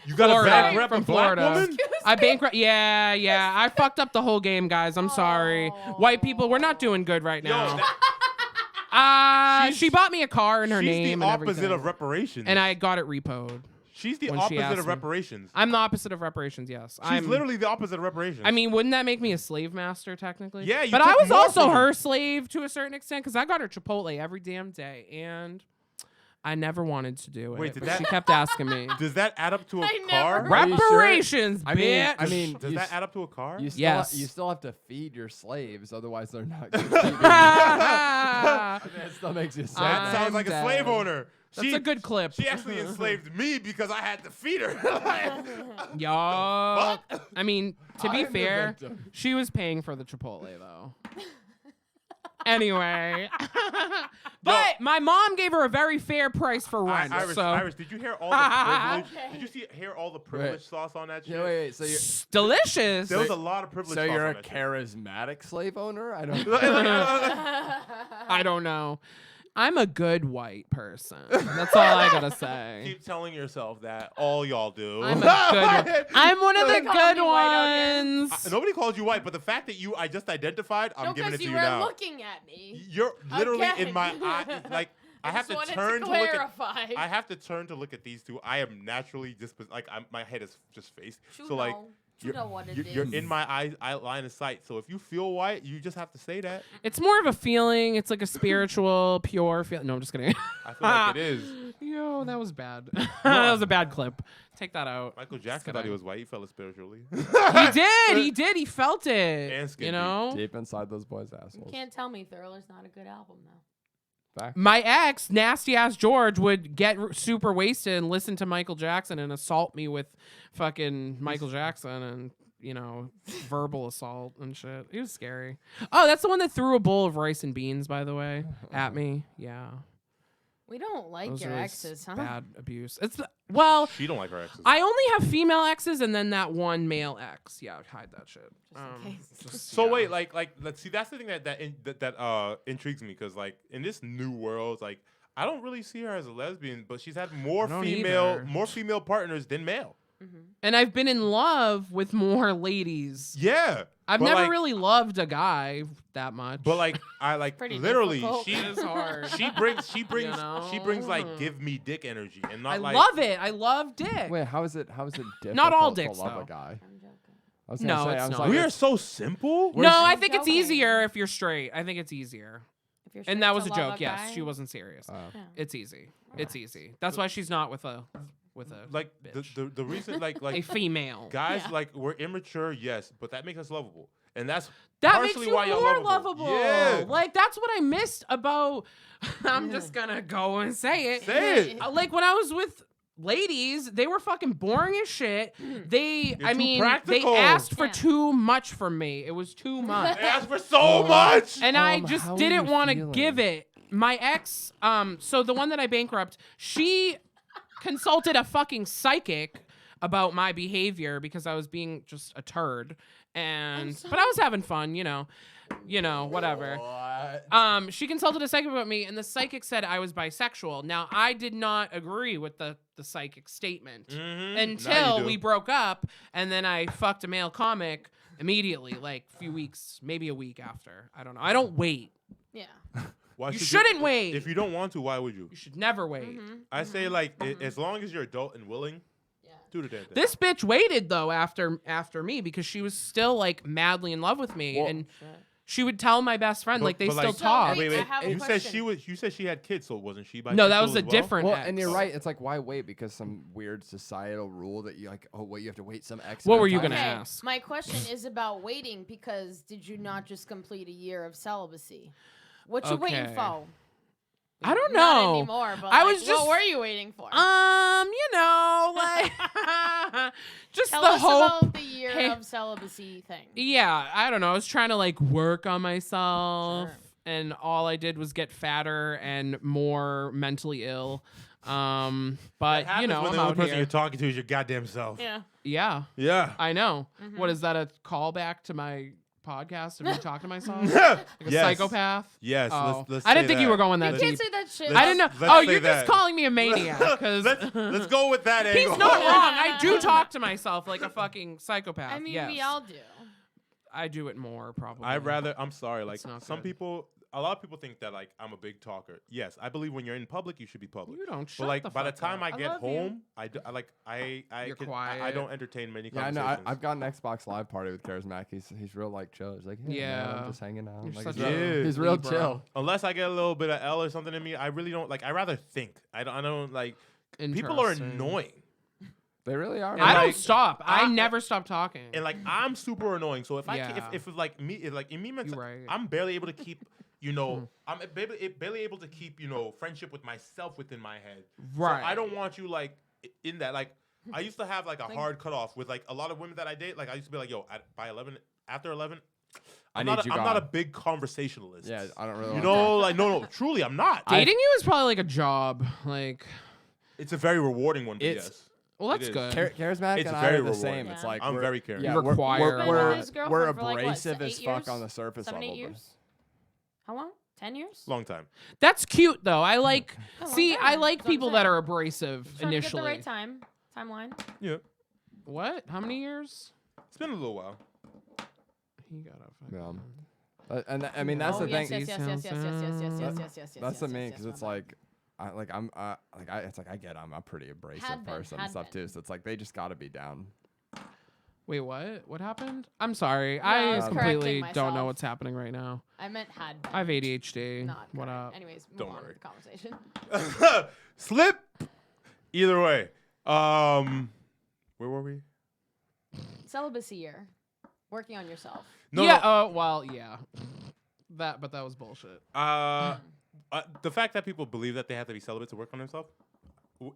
C: You got a
F: Florida.
C: bankrupt
F: From
C: a black
F: Florida.
C: woman?
F: I bankrupt. Yeah. I fucked up the whole game, guys. I'm sorry. White people, we're not doing good right
C: Yo,
F: now.
C: that-
F: She bought me a car in her
C: she's
F: name
C: the
F: and
C: opposite
F: everything.
C: of reparations.
F: And I got it repoed.
C: She's the
F: when she
C: opposite
F: asked
C: of
F: me.
C: reparations.
F: I'm the opposite of reparations, yes.
C: She's literally the opposite of reparations.
F: I mean, wouldn't that make me a slave master, technically?
C: Yeah, you
F: but I
C: took
F: was
C: more
F: also
C: from her.
F: her slave to a certain extent because I got her Chipotle every damn day. And I never wanted to do it.
C: Wait, did
F: but
C: that-
F: she kept asking me.
C: does that add up to a
G: I
C: car?
G: never-
D: Are you sure?
F: Reparations,
D: I mean,
F: bitch.
D: I mean,
C: Does that add up to a car?
D: You still,
F: Yes.
D: you still have to feed your slaves, otherwise they're not. Gonna keep eating. That still makes you sad.
C: that sounds like a
F: I'm
C: slave
F: dead.
C: owner.
F: That's a good clip.
C: She actually enslaved me because I had to feed her.
F: Y'all.
C: fuck?
F: I mean, to be
D: I'm the
F: fair,
D: victim.
F: she was paying for the Chipotle though. Anyway, but my mom gave her a very fair price for rent.
C: Iris,
F: so
C: Iris, did you hear all the privilege?
G: Okay.
C: Did you hear all the privilege sauce on that shit?
D: Yeah, wait. So you're
F: delicious.
C: There was a lot of privilege
D: so
C: sauce
D: you're
C: on
D: a
C: that shit.
D: charismatic slave owner? I don't.
F: I don't know. I'm a good white person. That's all I gotta say.
C: Keep telling yourself that. All y'all do.
F: I'm a good one. I'm one of the
G: They call
F: good
G: me white again.
F: ones.
C: Nobody called you white, but the fact that I just identified, I'm
G: No,
C: giving it
G: because
C: to
G: you
C: you
G: were
C: now.
G: looking at me.
C: You're literally
G: Again.
C: in my eye. Like I have
G: just
C: to
G: wanted
C: turn
G: to
C: to look at.
G: clarify.
C: I have to turn to look at these two. I am naturally my head is just faced. So like.
G: You know what it is.
C: You're in my eye line of sight. So if you feel white, you just have to say that.
F: It's more of a feeling. It's like a spiritual, pure feeling. No, I'm just kidding.
C: I feel like it is.
F: Yo, that was bad. That was a bad clip. Take that out.
C: Michael Jackson thought he was white. He felt it spiritually.
F: He did. He did. He felt it.
C: And skin
F: you
C: deep.
F: know?
D: Deep inside those boys'
G: You
D: assholes.
G: can't tell me Thriller's not a good album, though.
D: Fact.
F: My ex, nasty ass George, would get super wasted and listen to Michael Jackson and assault me with fucking Michael Jackson and, you know, verbal assault and shit. It was scary. Oh, that's the one that threw a bowl of rice and beans, by the way, at me. Yeah.
G: We don't like
F: Those
G: your
F: are
G: exes, huh?
F: bad abuse. Well,
C: She don't like her exes.
F: I only have female exes and then that one male ex. Yeah, hide that shit.
C: So wait, like, let's see. That's the thing that intrigues me because, like, in this new world, like, I don't really see her as a lesbian, but she's had more
F: don't
C: female partners than male.
F: And I've been in love with more ladies.
C: Yeah,
F: I've
C: but,
F: never
C: like,
F: really loved a guy that much.
C: But like, I like
G: Pretty
C: literally,
G: difficult.
C: she
F: It is hard.
C: She brings
F: You know?
C: she brings like give me dick energy and not
F: I
C: like
F: love it. I love dick.
D: Wait, how is it difficult
F: Not all
D: to
F: dicks,
D: love
F: though.
D: a guy?
G: I'm joking.
D: I was
F: No,
D: gonna say,
F: it's
D: I was
F: not.
D: like,
C: we are so simple.
F: No, I
G: I'm
F: think it's
G: joking.
F: easier if you're straight. I think it's easier.
G: If you're
F: And that
G: straight
F: was
G: to
F: a
G: love
F: joke. Yes,
G: guy,
F: she wasn't serious.
G: yeah.
F: It's easy. It's easy. That's why she's not with a
C: Like
F: bitch.
C: the reason like
F: a female.
C: guys
G: Yeah.
C: like we're immature, yes, but that makes us lovable, and that's
F: That makes
C: partially
F: you
C: why y'all
F: more lovable.
C: Yeah,
F: Like that's what I missed about. I'm just gonna go and say it.
C: say it.
F: Like when I was with ladies, they were fucking boring as shit. They,
C: You're
F: I
C: too
F: mean,
C: practical.
F: they asked for
G: Yeah.
F: too much from me. It was too much.
C: They asked for so much.
F: And I
D: how
F: just
D: are
F: didn't
D: you
F: want to
D: feeling?
F: give it. My ex, so the one that I bankrupt, she consulted a fucking psychic about my behavior because I was being just a turd. And but I was having fun, you know, whatever. She consulted a psychic about me, and the psychic said I was bisexual. Now I did not agree with the psychic statement
C: Mhm. Now
F: until
C: you do.
F: we broke up, and then I fucked a male comic immediately, like a few weeks, maybe a week after. I don't know. I don't wait.
G: Yeah.
C: Why
F: You
C: should
F: shouldn't wait.
C: If you don't want to, why would you?
F: You should never wait.
C: I say like as long as you're adult and willing,
G: Yeah.
C: do the damn thing.
F: This bitch waited though after me because she was still like madly in love with me,
C: Well-
F: and she would tell my best friend like they
C: but,
F: still
G: So,
F: talk.
G: wait,
C: Wait,
G: I have a
C: you said
G: question.
C: you said she had kids, so wasn't she bisexual?
F: No, that was a
C: as well?
F: different
D: well,
F: ex.
D: and you're right. It's like, why wait? Because some weird societal rule that you like, oh, wait, you have to wait some X.
F: What
D: amount
F: were
D: of
F: you
D: time.
F: gonna
G: Okay,
F: ask?
G: my question is about waiting because did you not just complete a year of celibacy? What you waiting
F: Okay.
G: for?
F: I don't
G: Not
F: know.
G: anymore, but
F: I
G: like,
F: was just-
G: what were you waiting for?
F: You know, like just
G: Tell
F: the
G: us
F: hope.
G: about the year
F: Hey.
G: of celibacy thing.
F: Yeah, I don't know. I was trying to like work on myself,
G: Sure.
F: and all I did was get fatter and more mentally ill. But
C: That happens
F: you know,
C: when
F: I'm
C: the only
F: out
C: person
F: here.
C: you're talking to is your goddamn self.
G: Yeah.
F: Yeah,
C: Yeah.
F: I know.
G: Mm-hmm.
F: What is that? A callback to my podcast of me talking to myself? Like a
C: Yes.
F: psychopath?
C: Yes,
F: Oh.
C: let's
F: I didn't
C: say
F: think you
C: that.
F: were going that
G: You
F: deep.
G: can't say that shit.
C: Let's-
F: I didn't know.
C: let's
F: Oh,
C: say
F: you're
C: that.
F: just calling me a maniac because
C: let's go with that angle.
F: he's not wrong. I do talk to myself like a fucking psychopath.
G: I mean,
F: yes.
G: we all do.
F: I do it more probably.
C: I'm sorry. Like
F: not
C: some
F: good.
C: people, a lot of people think that like I'm a big talker. Yes, I believe when you're in public, you should be public.
F: You don't.
C: But
F: Shut
C: like
F: the
C: by the
F: fuck
C: time
F: up.
C: I get
F: love you.
C: home, I
F: You're
C: I
F: quiet.
C: don't entertain many
D: Yeah, I know.
C: conversations.
D: I've got an Xbox Live party with Karizmatik. He's real like chill. He's like, hey, man,
F: Yeah.
D: I'm just hanging out.
F: You're
D: Like,
F: such
D: he's,
F: a
D: real, he's real
F: Libra.
D: chill.
C: Unless I get a little bit of L or something in me, I really don't like. I rather think. I don't like. People are
F: Interesting.
C: annoying.
D: They really are.
C: And
F: I
D: man.
F: don't
C: like,
F: stop. I
C: I-
F: never stop talking.
C: And like I'm super annoying. So if I
F: Yeah.
C: if like me if, like in me mental,
F: You're right.
C: I'm barely able to keep I'm barely able to keep friendship with myself within my head.
F: Right.
C: So I don't want you like in that like I used to have like a hard cutoff with like a lot of women that I date. Like I used to be like, yo, by 11 after 11. I'm
D: need
C: not
D: you
C: I'm not a
D: gone.
C: big conversationalist.
D: Yeah, I don't really.
C: You
D: want
C: know, like no, truly, I'm not.
F: Dating you is probably like a job. Like,
C: It's a very rewarding one. But
D: It's-
C: yes.
F: well, that's
C: is.
F: good.
D: Charismatic
C: It's
D: and I
C: very
D: are the
C: rewarding.
D: same. It's
G: Yeah.
D: like
C: I'm
D: we're-
C: very caring.
D: Yeah,
F: You
D: we're,
F: require
D: we're,
F: a
D: we're,
F: lot.
G: His girlfriend
D: we're
G: for, like, what,
D: abrasive
G: 8
D: as fuck
G: years?
D: on the surface
G: 7, 8
D: level.
G: years? How long? 10 years?
C: Long time.
F: That's cute though. I like.
G: Oh,
F: See,
G: okay.
F: I like
G: That's what I'm
F: people that
G: saying.
F: are abrasive
G: Trying to get
F: initially.
G: the right timeline.
C: Yeah.
F: What? How many years?
C: It's been a little while.
F: He got a
D: Yeah. And I mean that's
G: Oh,
D: the
G: yes,
D: thing.
G: yes, yes, yes, yes, yes, yes, yes, yes, yes, yes,
D: That's the
G: yes,
D: main
G: yes,
D: because
G: yes,
D: it's
G: my
D: like, I'm a pretty abrasive
G: Had been,
D: person
G: had
D: and stuff
G: been.
D: too. So it's like they just got to be down.
F: Wait, what? What happened? I'm sorry.
G: I
F: I
G: was
F: completely
G: correcting
F: don't know
G: myself.
F: what's happening right now.
G: I meant had been.
F: I have ADHD.
G: Not
F: What
G: correct.
F: up?
G: Anyways, move
C: Don't
G: on
C: worry.
G: with the conversation.
C: Slip. Either way. Where were we?
G: Celibacy year. Working on yourself.
C: No,
F: yeah.
C: no.
F: Well, yeah. But that was bullshit.
C: The fact that people believe that they have to be celibate to work on themselves,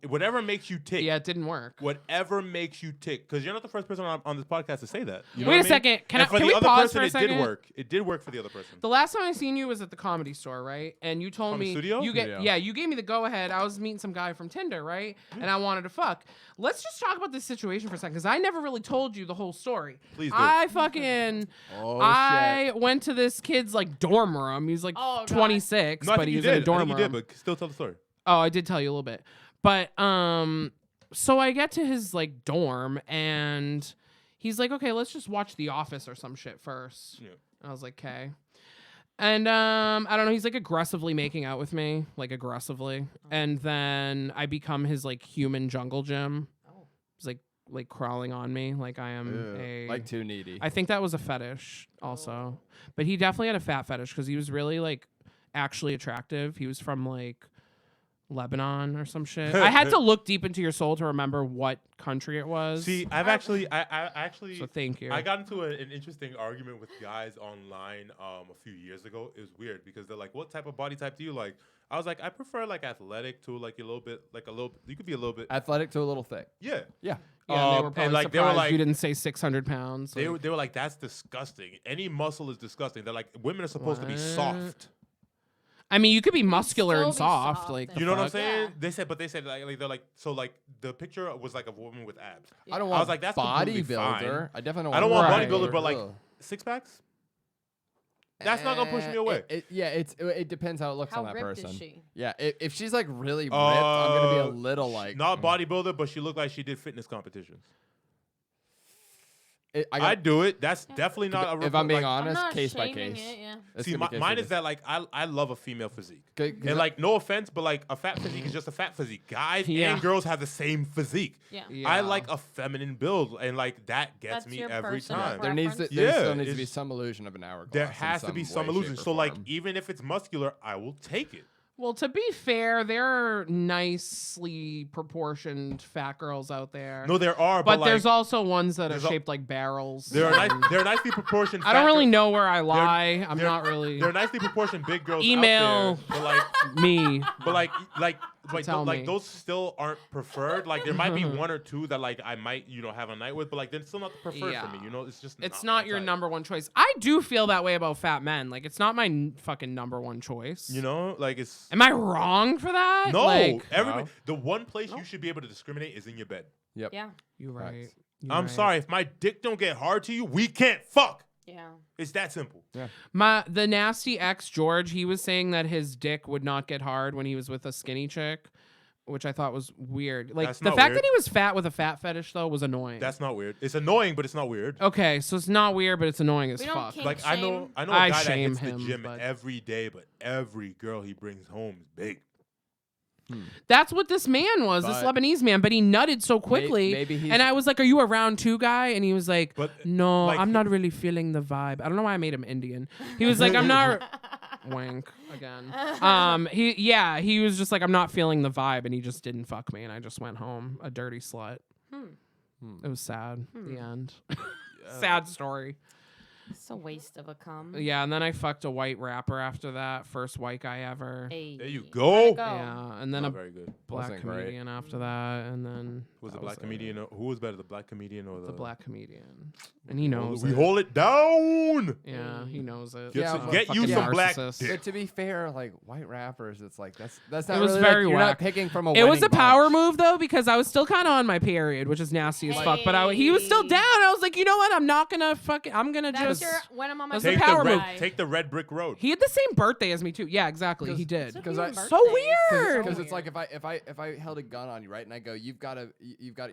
C: whatever makes you tick.
F: Yeah, it didn't work.
C: Whatever makes you tick, because you're not the first person on this podcast to say that. You know
F: Wait
C: what
F: a
C: I mean?
F: second.
C: And for
F: Can
C: the
F: we
C: other
F: pause
C: person,
F: for a
C: it
F: second?
C: did work. It did work for the other person.
F: The last time I seen you was at the Comedy Store, right? And you told
C: Comedy
F: me
C: Studio?
F: you get
D: Yeah.
F: you gave me the go ahead. I was meeting some guy from Tinder, right? And I wanted to fuck. Let's just talk about this situation for a second, because I never really told you the whole story.
C: Please do.
F: I fucking
D: Oh
F: I went to this kid's like dorm room. He was like
G: Oh, God.
F: 26,
C: No, I
F: but
C: think
F: he
C: you
F: was
C: did.
F: in a dorm
C: I think
F: room.
C: you did, but still tell the story.
F: Oh, I did tell you a little bit. But so I get to his like dorm and he's like, "Okay, let's just watch The Office or some shit first."
C: Yeah.
F: I was like, "Okay." And I don't know, he's like aggressively making out with me, like aggressively. And then I become his like human jungle gym.
G: Oh.
F: He's like crawling on me like I am
D: like too needy.
F: I think that was a fetish also. But he definitely had a fat fetish because he was really like actually attractive. He was from like Lebanon or some shit. I had to look deep into your soul to remember what country it was.
C: See, I actually.
F: So thank you.
C: I got into an interesting argument with guys online a few years ago. It was weird because they're like, "What type of body type do you like?" I was like, "I prefer like athletic to like a little bit, like a little. You could be a little bit,
D: Athletic to a little thick.
C: yeah."
D: Yeah.
F: Yeah, and they were probably
C: like,
F: surprised
C: they were like,
F: you didn't say 600 pounds.
C: they
F: like-
C: were like, "That's disgusting. Any muscle is disgusting." They're like, "Women are supposed to be soft."
F: I mean, you could be muscular
G: still
F: and
G: be
F: soft.
G: soft
F: Like,
G: and-
C: You know what I'm
F: fuck?
C: saying?
G: Yeah.
C: They said like they're like so like the picture was like a woman with abs.
D: I don't
C: I
D: want
C: was like, that's completely
D: bodybuilder.
C: fine.
D: I definitely
C: I
D: don't
C: don't want
F: Right.
C: bodybuilder, but like
D: Ugh.
C: 6 packs. That's not gonna push me away.
D: It depends how it looks
G: How
D: on that
G: ripped
D: person.
G: is she?
D: Yeah, if she's like really ripped, I'm gonna be a little like.
C: Not bodybuilder, but she looked like she did fitness competitions.
D: I
C: I'd do it. That's definitely not a.
D: if I'm being
C: like,
G: I'm
D: honest,
G: not
D: case by
G: shaming
D: case.
G: it, yeah.
D: It's
C: See,
D: gonna be case by
C: mine is
D: case.
C: that like I love a female physique.
D: 'Cause
C: And like no offense, but like a fat physique is just a fat physique. Guys
F: Yeah.
C: and girls have the same physique.
G: Yeah.
F: Yeah.
C: I like a feminine build, and like that gets
G: That's
C: me
G: your
C: every
G: personal
C: time.
D: there needs to,
G: preference.
D: there
C: Yeah,
D: still needs to be
C: it's-
D: some illusion of an hourglass.
C: There
D: in
C: has to be
D: some
C: some
D: way,
C: illusion.
D: shape, or
C: So like
D: form.
C: even if it's muscular, I will take it.
F: Well, to be fair, there are nicely proportioned fat girls out there.
C: No, there are,
F: but
C: but
F: there's
C: like,
F: also ones that are
C: there's a-
F: shaped like barrels.
C: there are
F: and-
C: they're nicely proportioned.
F: I don't
C: fat
F: really
C: girls.
F: know where I lie. I'm
C: they're-
F: not really
C: They're nicely proportioned big girls
F: Email.
C: out there, but like
F: me.
C: But like
F: Tell me.
C: those still aren't preferred. Like there might be one or two that like I might have a night with, but like they're still not the preferred for me.
F: Yeah.
C: You know, it's just
F: It's
C: not
F: not
C: my
F: your
C: type.
F: number one choice. I do feel that way about fat men. Like it's not my fucking number one choice.
C: You know, like it's
F: Am I wrong for that?
C: no.
F: Like,
C: Everybody,
D: No.
C: the one place you should be able to discriminate is in your bed.
D: Yep.
G: Yeah.
F: you're right.
D: Facts.
F: You're
C: I'm
F: right.
C: sorry if my dick don't get hard to you, we can't fuck.
G: Yeah.
C: It's that simple.
F: The nasty ex George, he was saying that his dick would not get hard when he was with a skinny chick, which I thought was weird. Like
C: That's
F: the
C: not
F: fact
C: weird.
F: that he was fat with a fat fetish though was annoying.
C: That's not weird. It's annoying, but it's not weird.
F: Okay, so it's not weird, but it's annoying as
G: We don't
F: fuck.
G: kink
C: Like I know
G: shame.
C: a
F: I
C: guy that
F: shame
C: hits
F: him,
C: the gym
F: but-
C: every day, but every girl he brings home is big.
F: That's what this man was, this
D: But-
F: Lebanese man, but he nutted so quickly.
D: maybe he's-
F: and I was like, "Are you a round two guy?" And he was like,
C: But,
F: "No,
C: like,
F: I'm not really feeling the vibe." I don't know why I made him Indian. He was like, "I'm not." Wank again. He was just like, "I'm not feeling the vibe," and he just didn't fuck me, and I just went home a dirty slut. It was sad. The end. Sad story.
G: It's a waste of a cum.
F: Yeah, and then I fucked a white rapper after that. First white guy ever.
G: Hey.
C: There you
G: Where'd
C: go.
G: it go?
F: Yeah, and then
C: Not
F: a
C: very good.
F: black
D: Wasn't great.
F: comedian after that, and then
C: Was the
F: that
C: black
F: it.
C: comedian? Who was better, the black comedian or
F: The black comedian, and he knows
C: We
F: it.
C: hold it down.
F: Yeah, he knows it.
C: Get,
D: Yeah,
C: some,
D: but
C: get you
F: fucking
C: some black
F: narcissist.
C: dick.
D: But to be fair, like white rappers, it's like that's not
F: It was
D: really
F: very
D: like, you're
F: whack.
D: not picking from a.
F: It was
D: winning
F: a power
D: bunch.
F: move though, because I was still kind of on my period, which is nasty as fuck. But he was still
G: Hey.
F: down. I was like, you know what? I'm not gonna fuck it. I'm gonna
G: That's
F: just
G: when I'm on my
F: That's the
C: Take
F: power
C: the
F: move.
C: red, take the red brick road.
F: He had the same birthday as me too. Yeah, exactly. He did.
D: Because
F: So weird.
D: Because it's like if I held a gun on you, right, and I go, you've got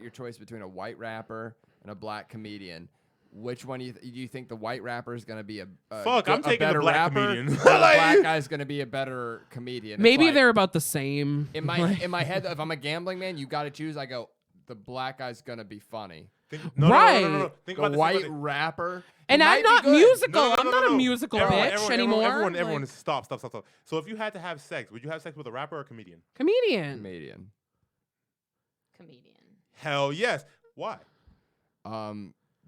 D: your choice between a white rapper and a black comedian. Which one do you think the white rapper is gonna be a
C: Fuck, I'm taking the
D: better
C: black
D: rapper,
C: comedian.
D: or the black guy's gonna be a better comedian? It's
F: Maybe
D: like,
F: they're about the same.
D: in my head. If I'm a gambling man, you got to choose. I go, the black guy's gonna be funny.
C: No. Think
D: The
C: about this,
D: white
C: think about
D: rapper.
F: And
D: he
F: I'm
D: might be
F: not
D: good.
F: musical.
C: No.
F: I'm not a musical bitch anymore.
C: Everyone,
F: Like,
C: stop. So if you had to have sex, would you have sex with a rapper or a comedian?
F: comedian.
D: Comedian.
G: comedian.
C: Hell yes. Why?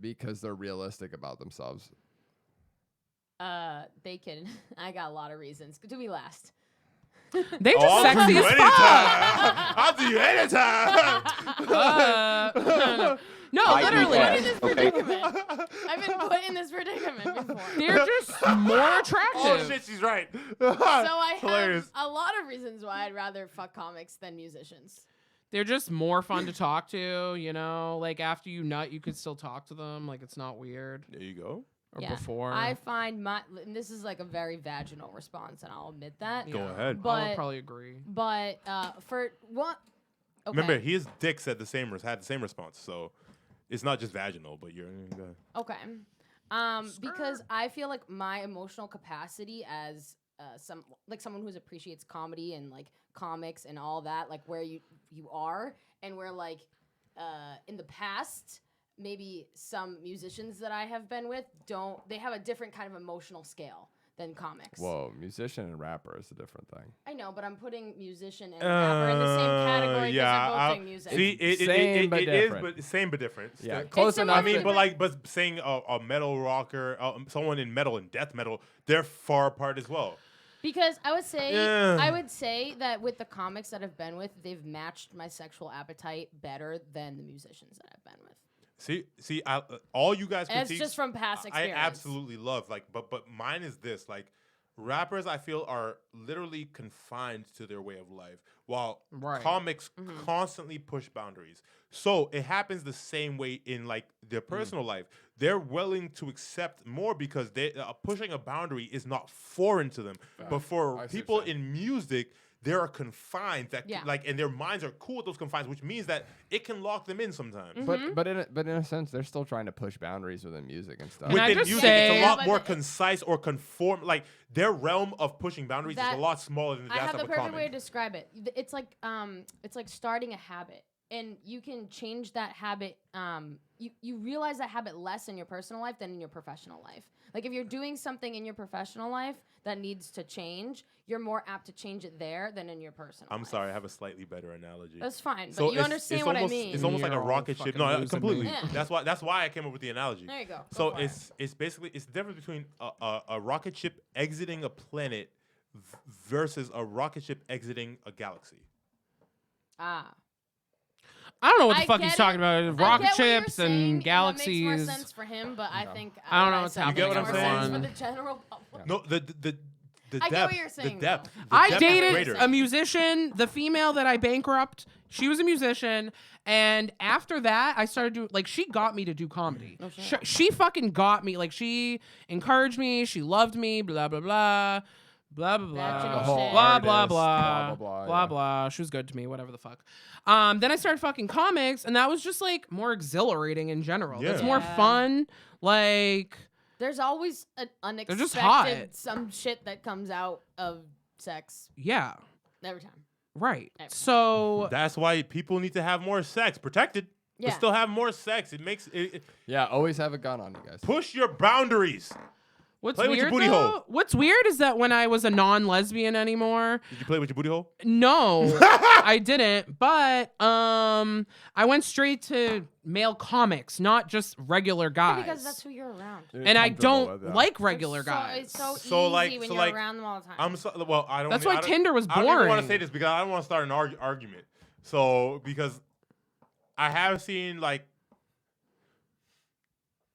D: Because they're realistic about themselves.
G: They can. I got a lot of reasons. Do we last?
F: They just
C: I'll
F: sexy
C: do
F: as
C: you
F: fuck.
C: anytime.
F: No,
G: I've
F: literally.
G: been put in this predicament. I've been put in this predicament before.
F: They're just more attractive.
C: Oh shit, she's right.
G: So I
C: Hilarious.
G: have a lot of reasons why I'd rather fuck comics than musicians.
F: They're just more fun to talk to, you know? Like, after you nut, you could still talk to them. Like, it's not weird.
C: There you go.
F: Or before.
G: I find and this is like a very vaginal response, and I'll admit that.
C: Go ahead.
F: I
G: But
F: would probably agree.
G: But for what? Okay.
C: Remember, his dick had the same response, so it's not just vaginal, but you're.
G: Okay. Because I feel like my emotional capacity as someone who appreciates comedy and like comics and all that, like where you are, and where like in the past maybe some musicians that I have been with they have a different kind of emotional scale than comics.
D: Whoa, musician and rapper is a different thing.
G: I know, but I'm putting musician and rapper in the same category because they're both doing music.
C: See,
D: Same but different.
C: Same but different.
D: Yeah,
C: Still.
D: close
G: similar
D: enough.
C: I mean,
G: to-
C: but saying a metal rocker, someone in metal and death metal, they're far apart as well.
G: Because I would say
C: Yeah.
G: that with the comics that I've been with, they've matched my sexual appetite better than the musicians that I've been with.
C: See, all you guys
G: And it's
C: critiques,
G: just from past experience.
C: I absolutely love. Like, but mine is this. Like, rappers, I feel, are literally confined to their way of life, while comics constantly push boundaries. So it happens the same way in like their personal life. They're willing to accept more because they pushing a boundary is not foreign to them. But for people in music, they are confined and their minds are cool with those confines, which means that it can lock them in sometimes.
D: But in a sense, they're still trying to push boundaries within music and stuff.
F: Can I
C: Within
F: just
C: music,
F: say-
C: it's a lot
G: Yeah,
C: more
G: but
C: concise or conform. Like their realm of pushing boundaries is
G: That-
C: a lot smaller than
G: I
C: that
G: have
C: of
G: the
C: a
G: perfect way to
C: comic.
G: describe it. It's like starting a habit, and you can change that habit. You realize that habit less in your personal life than in your professional life. Like if you're doing something in your professional life that needs to change, you're more apt to change it there than in your personal life.
C: I'm sorry, I have a slightly better analogy.
G: That's fine, but
C: So
G: you understand what
C: almost,
G: I mean.
C: It's almost like a
F: You're all
C: rocket ship.
F: fucking
C: No,
F: losing
C: completely.
F: me.
G: Yeah.
C: That's why I came up with the analogy.
G: There you go.
C: So
G: Go for
C: it's basically the difference between a rocket ship exiting a planet versus a rocket ship exiting a galaxy.
F: I don't know what the
G: I
F: fuck
G: get
F: he's
G: it.
F: talking about.
G: I
F: Rocket
G: get what you're
F: ships
G: saying,
F: and
G: That
F: galaxies.
G: makes more sense for him, but I think
F: I don't know
G: what
F: what's
G: said
F: happening
C: You get what
G: makes
C: I'm
G: more sense
C: saying?
G: for the general public.
C: No, the
G: I
C: depth.
G: get what you're saying,
C: The depth.
G: though.
C: The
F: I
C: depth is
F: dated
C: greater.
F: a musician, the female that I bankrupt. She was a musician, and after that, I started doing she got me to do comedy. She fucking got me. Like she encouraged me. She loved me. Blah blah blah. Blah blah blah.
G: Vaginal
D: whole
G: shit.
F: Blah blah
D: artist,
F: blah.
D: blah, blah,
F: Blah
D: yeah.
F: blah. She was good to me. Whatever the fuck. Then I started fucking comics, and that was just like more exhilarating in general. It's
C: Yeah.
F: more
G: Yeah.
F: fun. Like
G: There's always an unexpected
F: just hot.
G: some shit that comes out of sex
F: yeah,
G: every time.
F: right.
G: Every-
F: So
C: That's why people need to have more sex. Protected.
G: Yeah.
C: But still have more sex. It makes it
D: Yeah, always have a gun on you guys.
C: push your boundaries.
F: what's
C: Play with your
F: weird
C: booty
F: though?
C: hole.
F: What's weird is that when I was a non-lesbian anymore,
C: Did you play with your booty hole?
F: no, I didn't. But I went straight to male comics, not just regular guys.
G: Because that's who you're around.
D: You're
F: and I
D: comfortable
F: don't
D: with that.
F: like regular
G: It's
F: guys.
G: so
C: So,
G: easy
C: like-
G: when
C: so,
G: you're
C: like,
G: around them all the time.
C: I don't.
F: That's
C: I
F: why
C: don't-
F: Tinder was
C: I don't even want
F: boring.
C: to say this because I don't want to start an argument. So because I have seen like.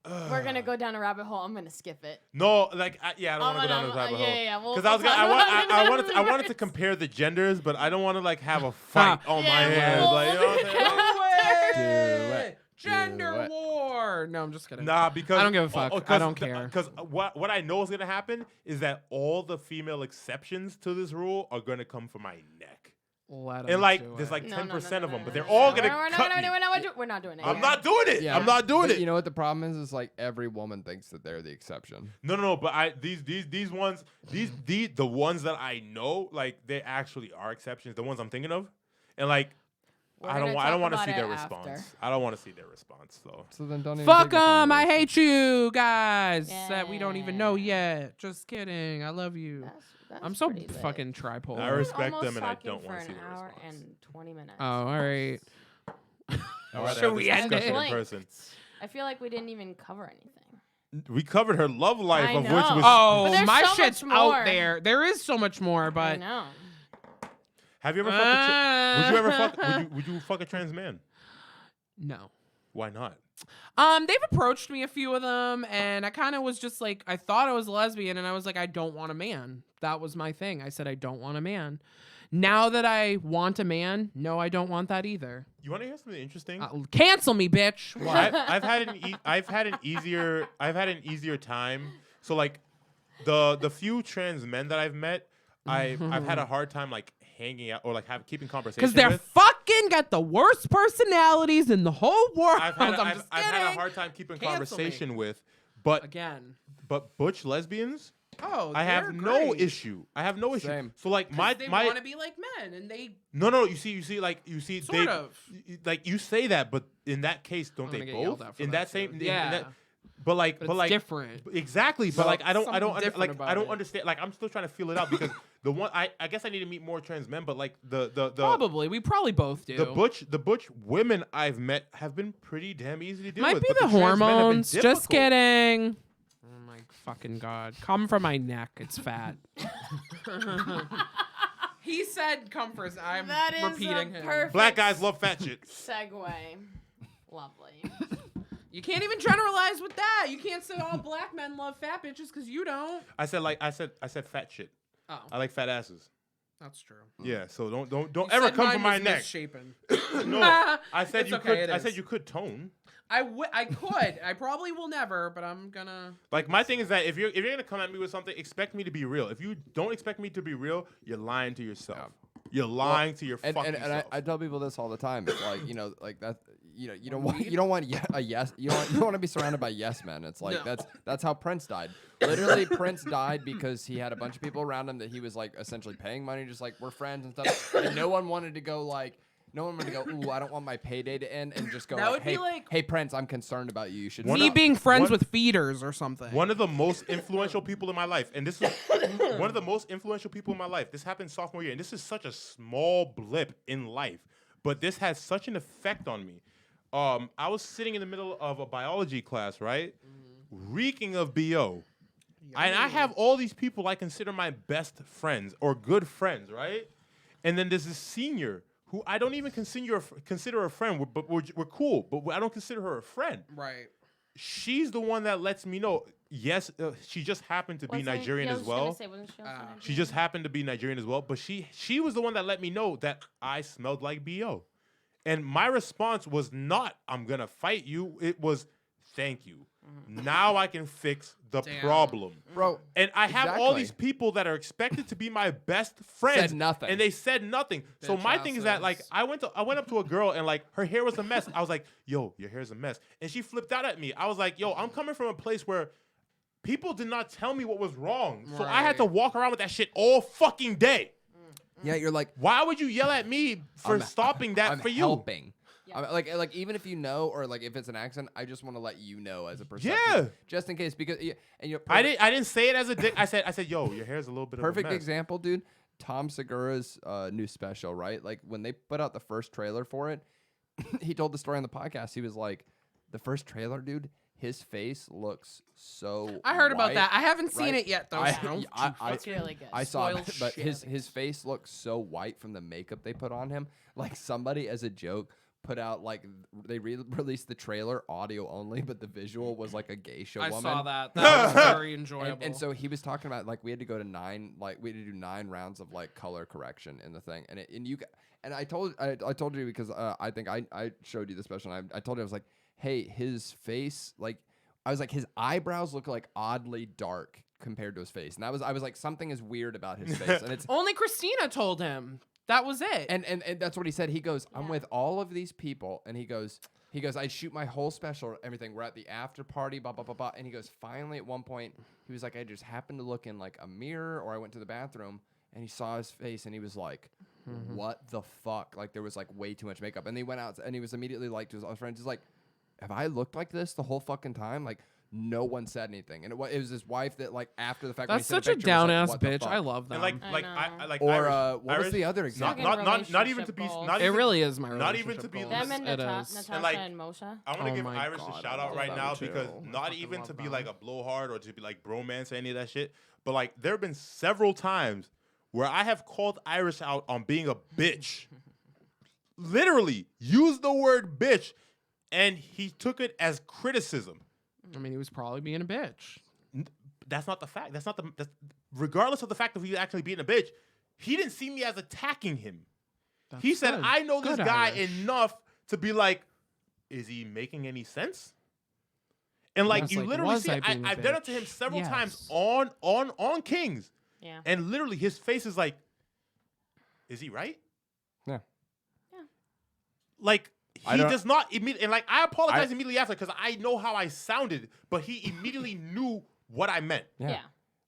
G: We're gonna go down a rabbit hole. I'm gonna skip it.
C: No, like I don't want to go down this rabbit hole.
G: yeah.
C: Because I wanted to compare the genders, but I don't want to like have a fight on my
G: Yeah,
C: hands.
G: we'll-
C: Like, you know what I'm saying?
D: Do it.
F: Gender war. No, I'm just kidding.
C: Nah, because
F: I don't give a fuck. I don't care.
C: Because what I know is gonna happen is that all the female exceptions to this rule are gonna come for my neck.
F: Let 'em
C: And like,
F: do
C: there's
F: it.
C: like
G: No,
C: 10% of them, but they're
G: no,
C: all
G: no,
C: gonna
G: we're
C: cut me.
G: we're not doing it.
C: I'm not doing it.
D: Yeah.
C: I'm not doing
D: But
C: it.
D: you know what the problem is like every woman thinks that they're the exception.
C: No. But these ones, the ones that I know, like they actually are exceptions. The ones I'm thinking of, and like. I don't want to see their response. I don't want to see their response though.
D: So then don't even
F: Fuck
D: take it from
F: them.
D: me.
F: I hate you guys that we don't even know
G: Yeah.
F: yet. Just kidding. I love you.
G: That's
F: I'm so
G: pretty lit.
F: fucking tripolar.
C: I respect
G: Almost
C: them and I
G: talking
C: don't
G: for
C: want to see
G: an
C: their
G: hour
C: response.
G: and 20 minutes.
F: Oh, all right.
C: I'd rather
F: Should
C: have
F: we
C: this
F: end
C: discussion
F: it?
C: in person.
G: I feel like we didn't even cover anything.
C: We covered her love life,
G: I
C: of which
G: know.
C: was.
G: But
F: Oh,
G: there's
F: my
G: so
F: shit's
G: much more.
F: out there. There is so much more,
G: I
F: but
G: know.
C: Have you ever fucked would you ever fuck? Would you fuck a trans man?
F: no.
C: Why not?
F: They've approached me, a few of them, and I kind of was just like, I thought I was a lesbian, and I was like, I don't want a man. That was my thing. I said, I don't want a man. Now that I want a man, no, I don't want that either.
C: You want to hear something interesting?
F: Cancel me, bitch. What?
C: I've had an easier time. So like, the few trans men that I've met, I've had a hard time like hanging out or like keeping conversation
F: Because they're
C: with.
F: fucking got the worst personalities in the whole world.
C: I've
F: I'm
C: had
F: just
C: a
F: kidding.
C: hard time keeping
F: Cancel
C: conversation
F: me.
C: with, but
F: Again.
C: butch lesbians,
F: Oh,
C: I have
F: they're
C: no
F: great.
C: issue. I have no issue.
D: Same.
C: So like my
F: They want to be like men, and they
C: no. You see,
F: Sort of.
C: like you say that, but in that case, don't
F: I'm
C: they
F: gonna get yelled
C: both
F: at for
C: in
F: that
C: that same?
F: too.
C: in
F: Yeah.
C: that- but like,
F: But
C: but
F: it's
C: like
F: different.
C: exactly. But
F: So
C: like, I don't
F: something different
C: like
F: about
C: I don't
F: it.
C: understand. Like, I'm still trying to feel it out because the one I guess I need to meet more trans men, but like the
F: Probably. We probably both do.
C: the butch women I've met have been pretty damn easy to deal
F: Might
C: with.
F: be
C: but
F: the
C: trans men have been
F: hormones. Just
C: difficult.
F: kidding. Oh my fucking god. Come from my neck. It's fat. He said come for his. I'm
G: That is
F: repeating
G: a
F: him.
G: perfect
C: Black guys love fat shit.
G: segue. Lovely.
F: You can't even generalize with that. You can't say all black men love fat bitches because you don't.
C: I said fat shit.
F: Oh,
C: I like fat asses.
F: that's true.
C: Yeah, so don't
F: You
C: ever
F: said
C: come
F: mine
C: for my
F: was
C: neck.
F: misshapen.
C: No, I said
F: It's
C: you
F: okay,
C: could.
F: it
C: I
F: is.
C: said you could tone.
F: I could. I probably will never, but I'm gonna.
C: Like my thing is that if you're gonna come at me with something, expect me to be real. If you don't expect me to be real, you're lying to yourself.
D: Yeah.
C: You're lying to your
D: And
C: fucking
D: and
C: self.
D: I tell people this all the time. It's like like that. You don't want a yes. You don't want to be surrounded by yes men. It's like
F: No.
D: that's how Prince died. Literally, Prince died because he had a bunch of people around him that he was like essentially paying money, just like we're friends and stuff. And no one wanted to go like. No one wanted to go, ooh, I don't want my payday to end, and just go,
F: That
D: like,
F: would be
D: hey,
F: like-
D: hey, Prince, I'm concerned about you. You should
F: Me
D: stop."
F: being friends
C: One-
F: with feeders or something.
C: One of the most influential people in my life, and this is one of the most influential people in my life. This happened sophomore year, and this is such a small blip in life, but this has such an effect on me. I was sitting in the middle of a biology class, right, reeking of BO, and I have all these people I consider my best friends or good friends, right, and then there's this senior who I don't even consider a friend, but we're cool, but I don't consider her a friend.
F: Right.
C: She's the one that lets me know. Yes, she just happened to be Nigerian as well. She just happened to be Nigerian as well, but she was the one that let me know that I smelled like BO. And my response was not, I'm going to fight you. It was, thank you. Now I can fix the problem.
D: Bro.
C: And I have all
D: Exactly.
C: these people that are expected to be my best friends.
D: Said nothing.
C: And they said nothing. So
F: Bitch
C: my thing is that, like,
F: asses.
C: I went up to a girl and, like, her hair was a mess. I was like, yo, your hair's a mess. And she flipped out at me. I was like, yo, I'm coming from a place where people did not tell me what was wrong. So I had to
F: Right.
C: walk around with that shit all fucking day.
D: Yeah, you're like,
C: Why would you yell at me for
D: I'm-
C: stopping that
D: I'm
C: for you?
D: helping. Like even if you know or like if it's an accent, I just want to let you know as a perception.
C: Yeah.
D: Just in case because and you're
C: I didn't say it as a dick. I said, yo, your hair's a little bit
D: perfect
C: of a mess.
D: example, dude. Tom Segura's new special, right? Like when they put out the first trailer for it, he told the story on the podcast. He was like, the first trailer, dude, his face looks so
F: I heard about
D: white,
F: that. I haven't seen
D: right?
F: it yet, though.
D: I-
F: so don't
D: I-
F: you
D: I-
G: It's really good.
D: I saw
F: Spoiled
D: it, but
F: shit.
D: his face looks so white from the makeup they put on him. Like somebody, as a joke, put out like they released the trailer audio only, but the visual was like a geisha
F: I
D: woman.
F: saw that. That was very enjoyable.
D: And so he was talking about like we had to go to we had to do 9 rounds of like color correction in the thing, and I told you because I think I showed you the special. And I told you I was like, hey, his face, like, I was like, his eyebrows look like oddly dark compared to his face. And I was like, something is weird about his face. And it's
F: Only Christina told him. That was it.
D: and that's what he said. He goes, I'm with all of these people, and he goes, I shoot my whole special, everything. We're at the after party, blah blah blah blah. And he goes, finally, at one point, he was like, I just happened to look in like a mirror, or I went to the bathroom, and he saw his face, and he was like, what the fuck? Like there was like way too much makeup. And he went out, and he was immediately like to his friends, he's like, have I looked like this the whole fucking time? Like. No one said anything, and it was his wife that, like, after the fact.
F: That's
D: when he
F: such
D: sent
F: a
D: picture,
F: down
D: was like,
F: ass
D: "What the
F: bitch.
D: fuck?"
F: I love them.
C: And
G: I
C: like
D: Or
C: Irish,
D: what was
C: Irish,
D: the other example?
C: not even to be.
G: Relationship
C: Not
F: it
C: even,
F: really is my
C: not
F: relationship
C: even to be
F: goals.
G: Them and
F: It
G: Natasha
F: is.
C: And, like,
G: and Moshe.
C: I want to
F: Oh
C: give
F: my
C: Irish
F: God,
C: a shout
F: I
C: out
F: love
C: right
F: them
C: now
F: too.
C: because
F: I
C: not
F: fucking
C: even
F: love
C: to be
F: them.
C: like a blowhard or to be like bromance or any of that shit, but like there have been several times where I have called Irish out on being a bitch. Literally, use the word bitch, and he took it as criticism.
F: I mean, he was probably being a bitch.
C: That's not the fact. That's regardless of the fact of he actually being a bitch, he didn't see me as attacking him.
F: That's
C: He said,
F: good.
C: I know this
F: Good,
C: guy
F: Irish.
C: enough to be like, is he making any sense? And like
F: Yes,
C: you
F: like,
C: literally
F: was
C: see,
F: I being a
C: I've done it to him
F: bitch?
C: several times
F: Yes.
C: on Kingz.
G: Yeah.
C: And literally his face is like, is he right?
D: Yeah.
C: Like
D: I
C: he
D: don't-
C: does not immediately, and like I apologize immediately after because I know how I sounded, but he immediately knew what I meant
G: Yeah.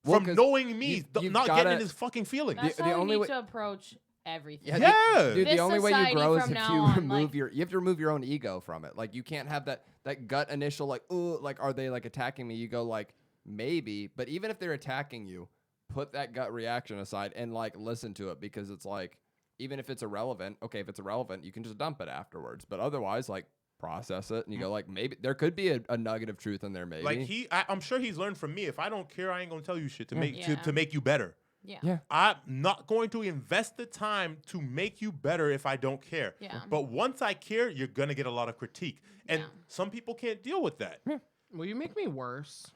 D: Well,
C: from
D: 'cause
C: knowing me,
D: you've
C: not
D: gotta-
C: getting in his fucking feelings.
G: That's
D: the
G: how
D: only
G: we
D: way-
G: need to approach everything.
C: Yeah.
D: Dude, the
G: This
D: only way you
G: society
D: grow is
G: from
D: if
G: now
D: you
G: on,
D: remove
G: like-
D: you have to remove your own ego from it. Like you can't have that gut initial like, ooh, like are they like attacking me? You go like maybe, but even if they're attacking you, put that gut reaction aside and like listen to it because it's like even if it's irrelevant, okay, if it's irrelevant, you can just dump it afterwards. But otherwise, like process it and you go like maybe there could be a nugget of truth in there. Maybe
C: Like I'm sure he's learned from me. If I don't care, I ain't gonna tell you shit to make
G: Yeah.
C: to make you better.
G: Yeah.
D: yeah.
C: I'm not going to invest the time to make you better if I don't care.
G: Yeah.
C: But once I care, you're gonna get a lot of critique, and
G: Yeah.
C: some people can't deal with that.
F: Will you make me worse?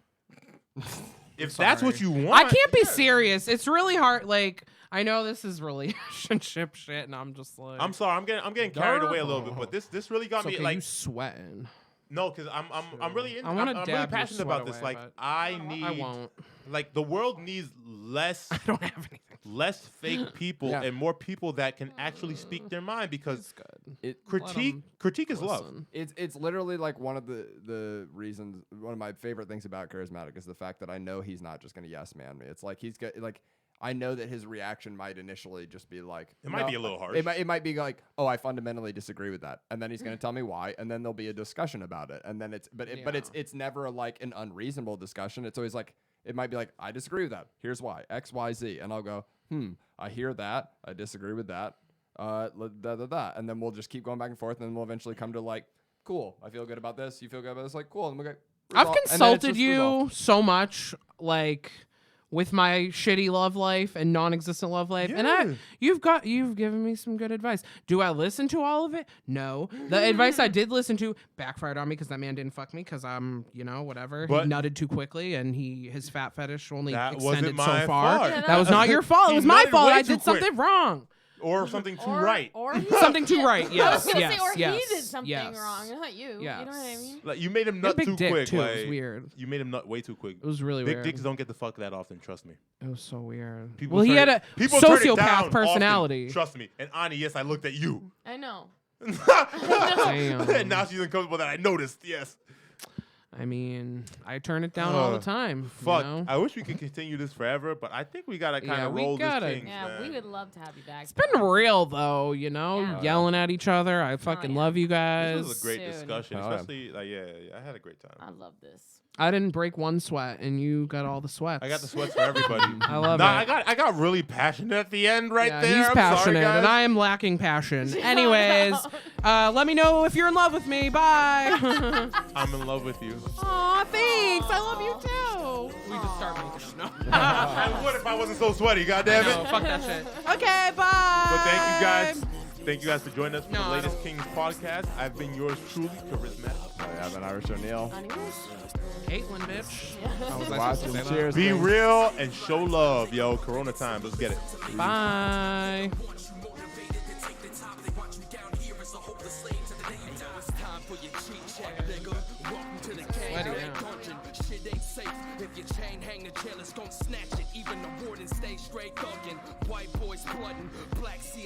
C: If that's what
F: Sorry.
C: you want,
F: I can't be
C: yeah.
F: serious. It's really hard. Like, I know this is relationship shit, and I'm just like,
C: I'm sorry. I'm getting carried away a little bit, but this really got
F: it's
C: me
F: okay,
C: like
F: you sweating.
C: no, because I'm really
F: I want to
C: I'm
F: dab
C: really
F: your
C: passionate
F: sweat
C: about this.
F: away,
C: Like
F: but
C: I need
F: I won't.
C: like the world needs less
F: I don't have anything.
C: less fake people
D: Yeah.
C: and more people that can actually speak their mind because
F: It's good.
D: It
C: critique is love.
F: Listen.
D: It's literally like one of the reasons, one of my favorite things about Karizmatik is the fact that I know he's not just gonna yes man me. It's like he's got like I know that his reaction might initially just be like
C: It might be a little harsh.
D: It might be like, oh, I fundamentally disagree with that, and then he's gonna tell me why, and then there'll be a discussion about it, and then but it's never like an unreasonable discussion. It's always like it might be like I disagree with that. Here's why X Y Z, and I'll go I hear that. I disagree with that. And then we'll just keep going back and forth, and then we'll eventually come to like, cool. I feel good about this. You feel good about this. Like, cool. And we'll get.
F: I've
D: resolve- and then it's
F: consulted
D: just
F: you
D: resolved.
F: so much, like with my shitty love life and non-existent love life,
C: Yeah.
F: and you've given me some good advice. Do I listen to all of it? No. The advice I did listen to backfired on me because that man didn't fuck me because I'm, whatever.
C: But-
F: he nutted too quickly, and his fat fetish only
C: That
F: extended
C: wasn't
F: so
C: my
F: far.
C: fault.
G: Yeah,
F: That was not your fault. It
C: He
F: was my
C: nutted
F: fault.
C: way
F: I
C: too
F: did
C: quick.
F: something wrong.
C: Or something too
G: Or,
C: right.
G: Or he,
F: Something too right. Yes.
G: I was gonna
F: yes.
G: say, or
F: yes,
G: he did something
F: yes.
G: wrong, not you. You know what I
F: Yes.
G: mean?
C: Like you made him
F: You had a
C: nut
F: big
C: too
F: dick,
C: quick.
F: too. It
C: Like,
F: was weird.
C: You made him nut way too quick.
F: It was really
C: Big
F: weird.
C: dicks don't get the fuck that often. Trust me.
F: It was so weird.
C: People
F: Well, he
C: turn
F: had
C: it-
F: a
C: people turn it down
F: sociopath
C: often.
F: personality.
C: Trust me. And Ani, yes, I looked at you.
G: I know.
F: Damn.
C: And now she's uncomfortable that I noticed. Yes.
F: I mean, I turn it down all the time.
C: Fuck.
F: You know?
C: I wish we could continue this forever, but I think we gotta kind
F: Yeah,
C: of
F: we
C: roll
F: gotta.
C: this Kingz,
G: Yeah,
C: man.
G: we would love to have you back.
F: It's been real though,
G: Yeah.
F: yelling at each other. I fucking
G: yeah.
F: love you guys.
C: This was a great
G: Soon.
C: discussion,
D: Oh, yeah.
C: especially like I had a great time.
G: I love this.
F: I didn't break one sweat, and you got all the sweats.
C: I got the sweats for everybody.
F: I love
C: Nah,
F: it.
C: I got really passionate at the end right
F: Yeah,
C: there.
F: he's
C: I'm
F: passionate,
C: sorry, guys.
F: and I am lacking passion. Anyways, let me know if you're in love with me. Bye.
C: I'm in love with you.
F: Aw, thanks. I love you too. We just start making up. No.
C: I would if I wasn't so sweaty. God damn it.
F: No, fuck that shit. Okay, bye.
C: But thank you guys. Thank you guys for joining us for
F: No,
C: the
F: I
C: latest Kingz podcast. I've been yours truly, Karizmatik.
D: I've been Irish O'Neal.
F: Caitlin, bitch. How was I supposed
D: Watching.
F: to say that?
D: Cheers.
C: Be
D: Kingz.
C: real and show love, yo. Corona time. Let's get it.
F: Bye.
H: Time for your cheat chat, nigga.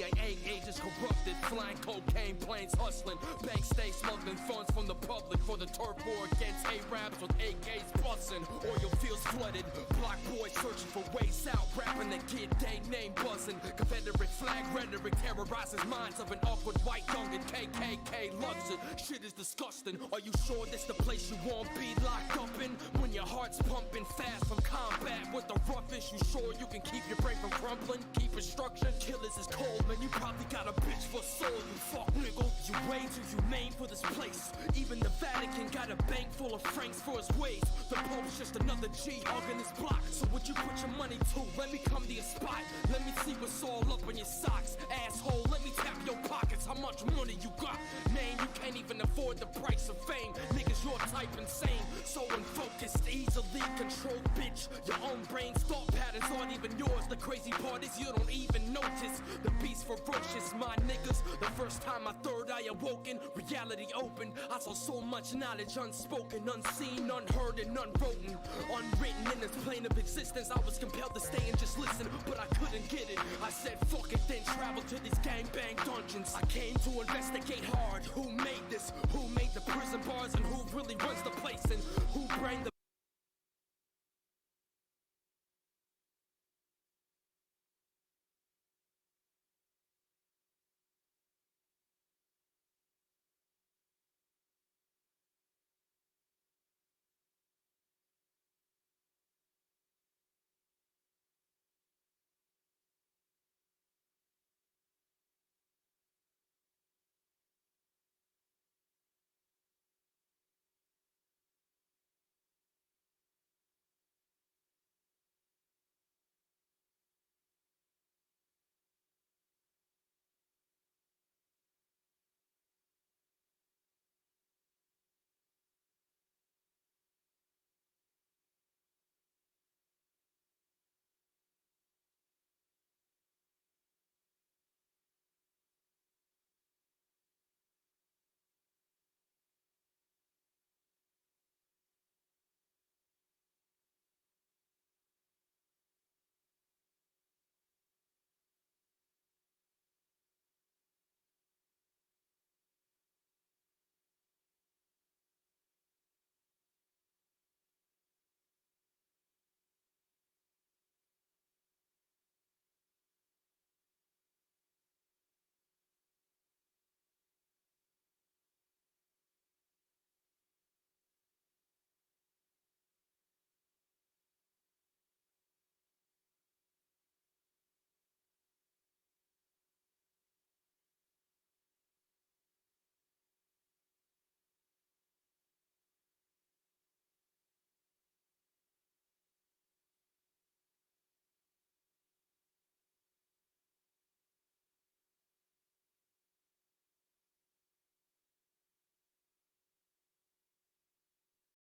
H: CIA agents corrupted, flying cocaine planes hustling. Banks stay smuggling funds from the public for the turf war against Arabs with AKs busting. Oil fields flooded, block boys searching for ways out, rapping the kid day name buzzing. Confederate flag rhetoric terrorizes minds of an awkward white young and KKK loves it. Shit is disgusting. Are you sure this the place you won't be locked up in? When your heart's pumping fast from combat with the roughest, you sure you can keep your brain from crumbling? Keep instruction. Killers is cold, man. You probably got a bitch for soul. You fuck nigga. You way too humane for this place. Even the Vatican got a bank full of francs for his ways. The Pope's just another G hogging his block. So would you put your money to? Let me come to your spot. Let me see what's all up in your socks. Asshole, let me tap your pockets. How much money you got? Man, you can't even afford the price of fame. Niggas your type insane. So unfocused, easily controlled, bitch. Your own brain's thought patterns aren't even yours. The crazy part is you don't even notice. The beast ferocious, my niggas. The first time my third eye awoken, reality opened. I saw so much knowledge unspoken, unseen, unheard, and unwritten. Unwritten in this plane of existence. I was compelled to stay and just listen, but I couldn't get it. I said fuck it, then travel to these gangbang dungeons. I came to investigate hard. Who made this? Who made the prison bars? And who really runs the place? And who bring the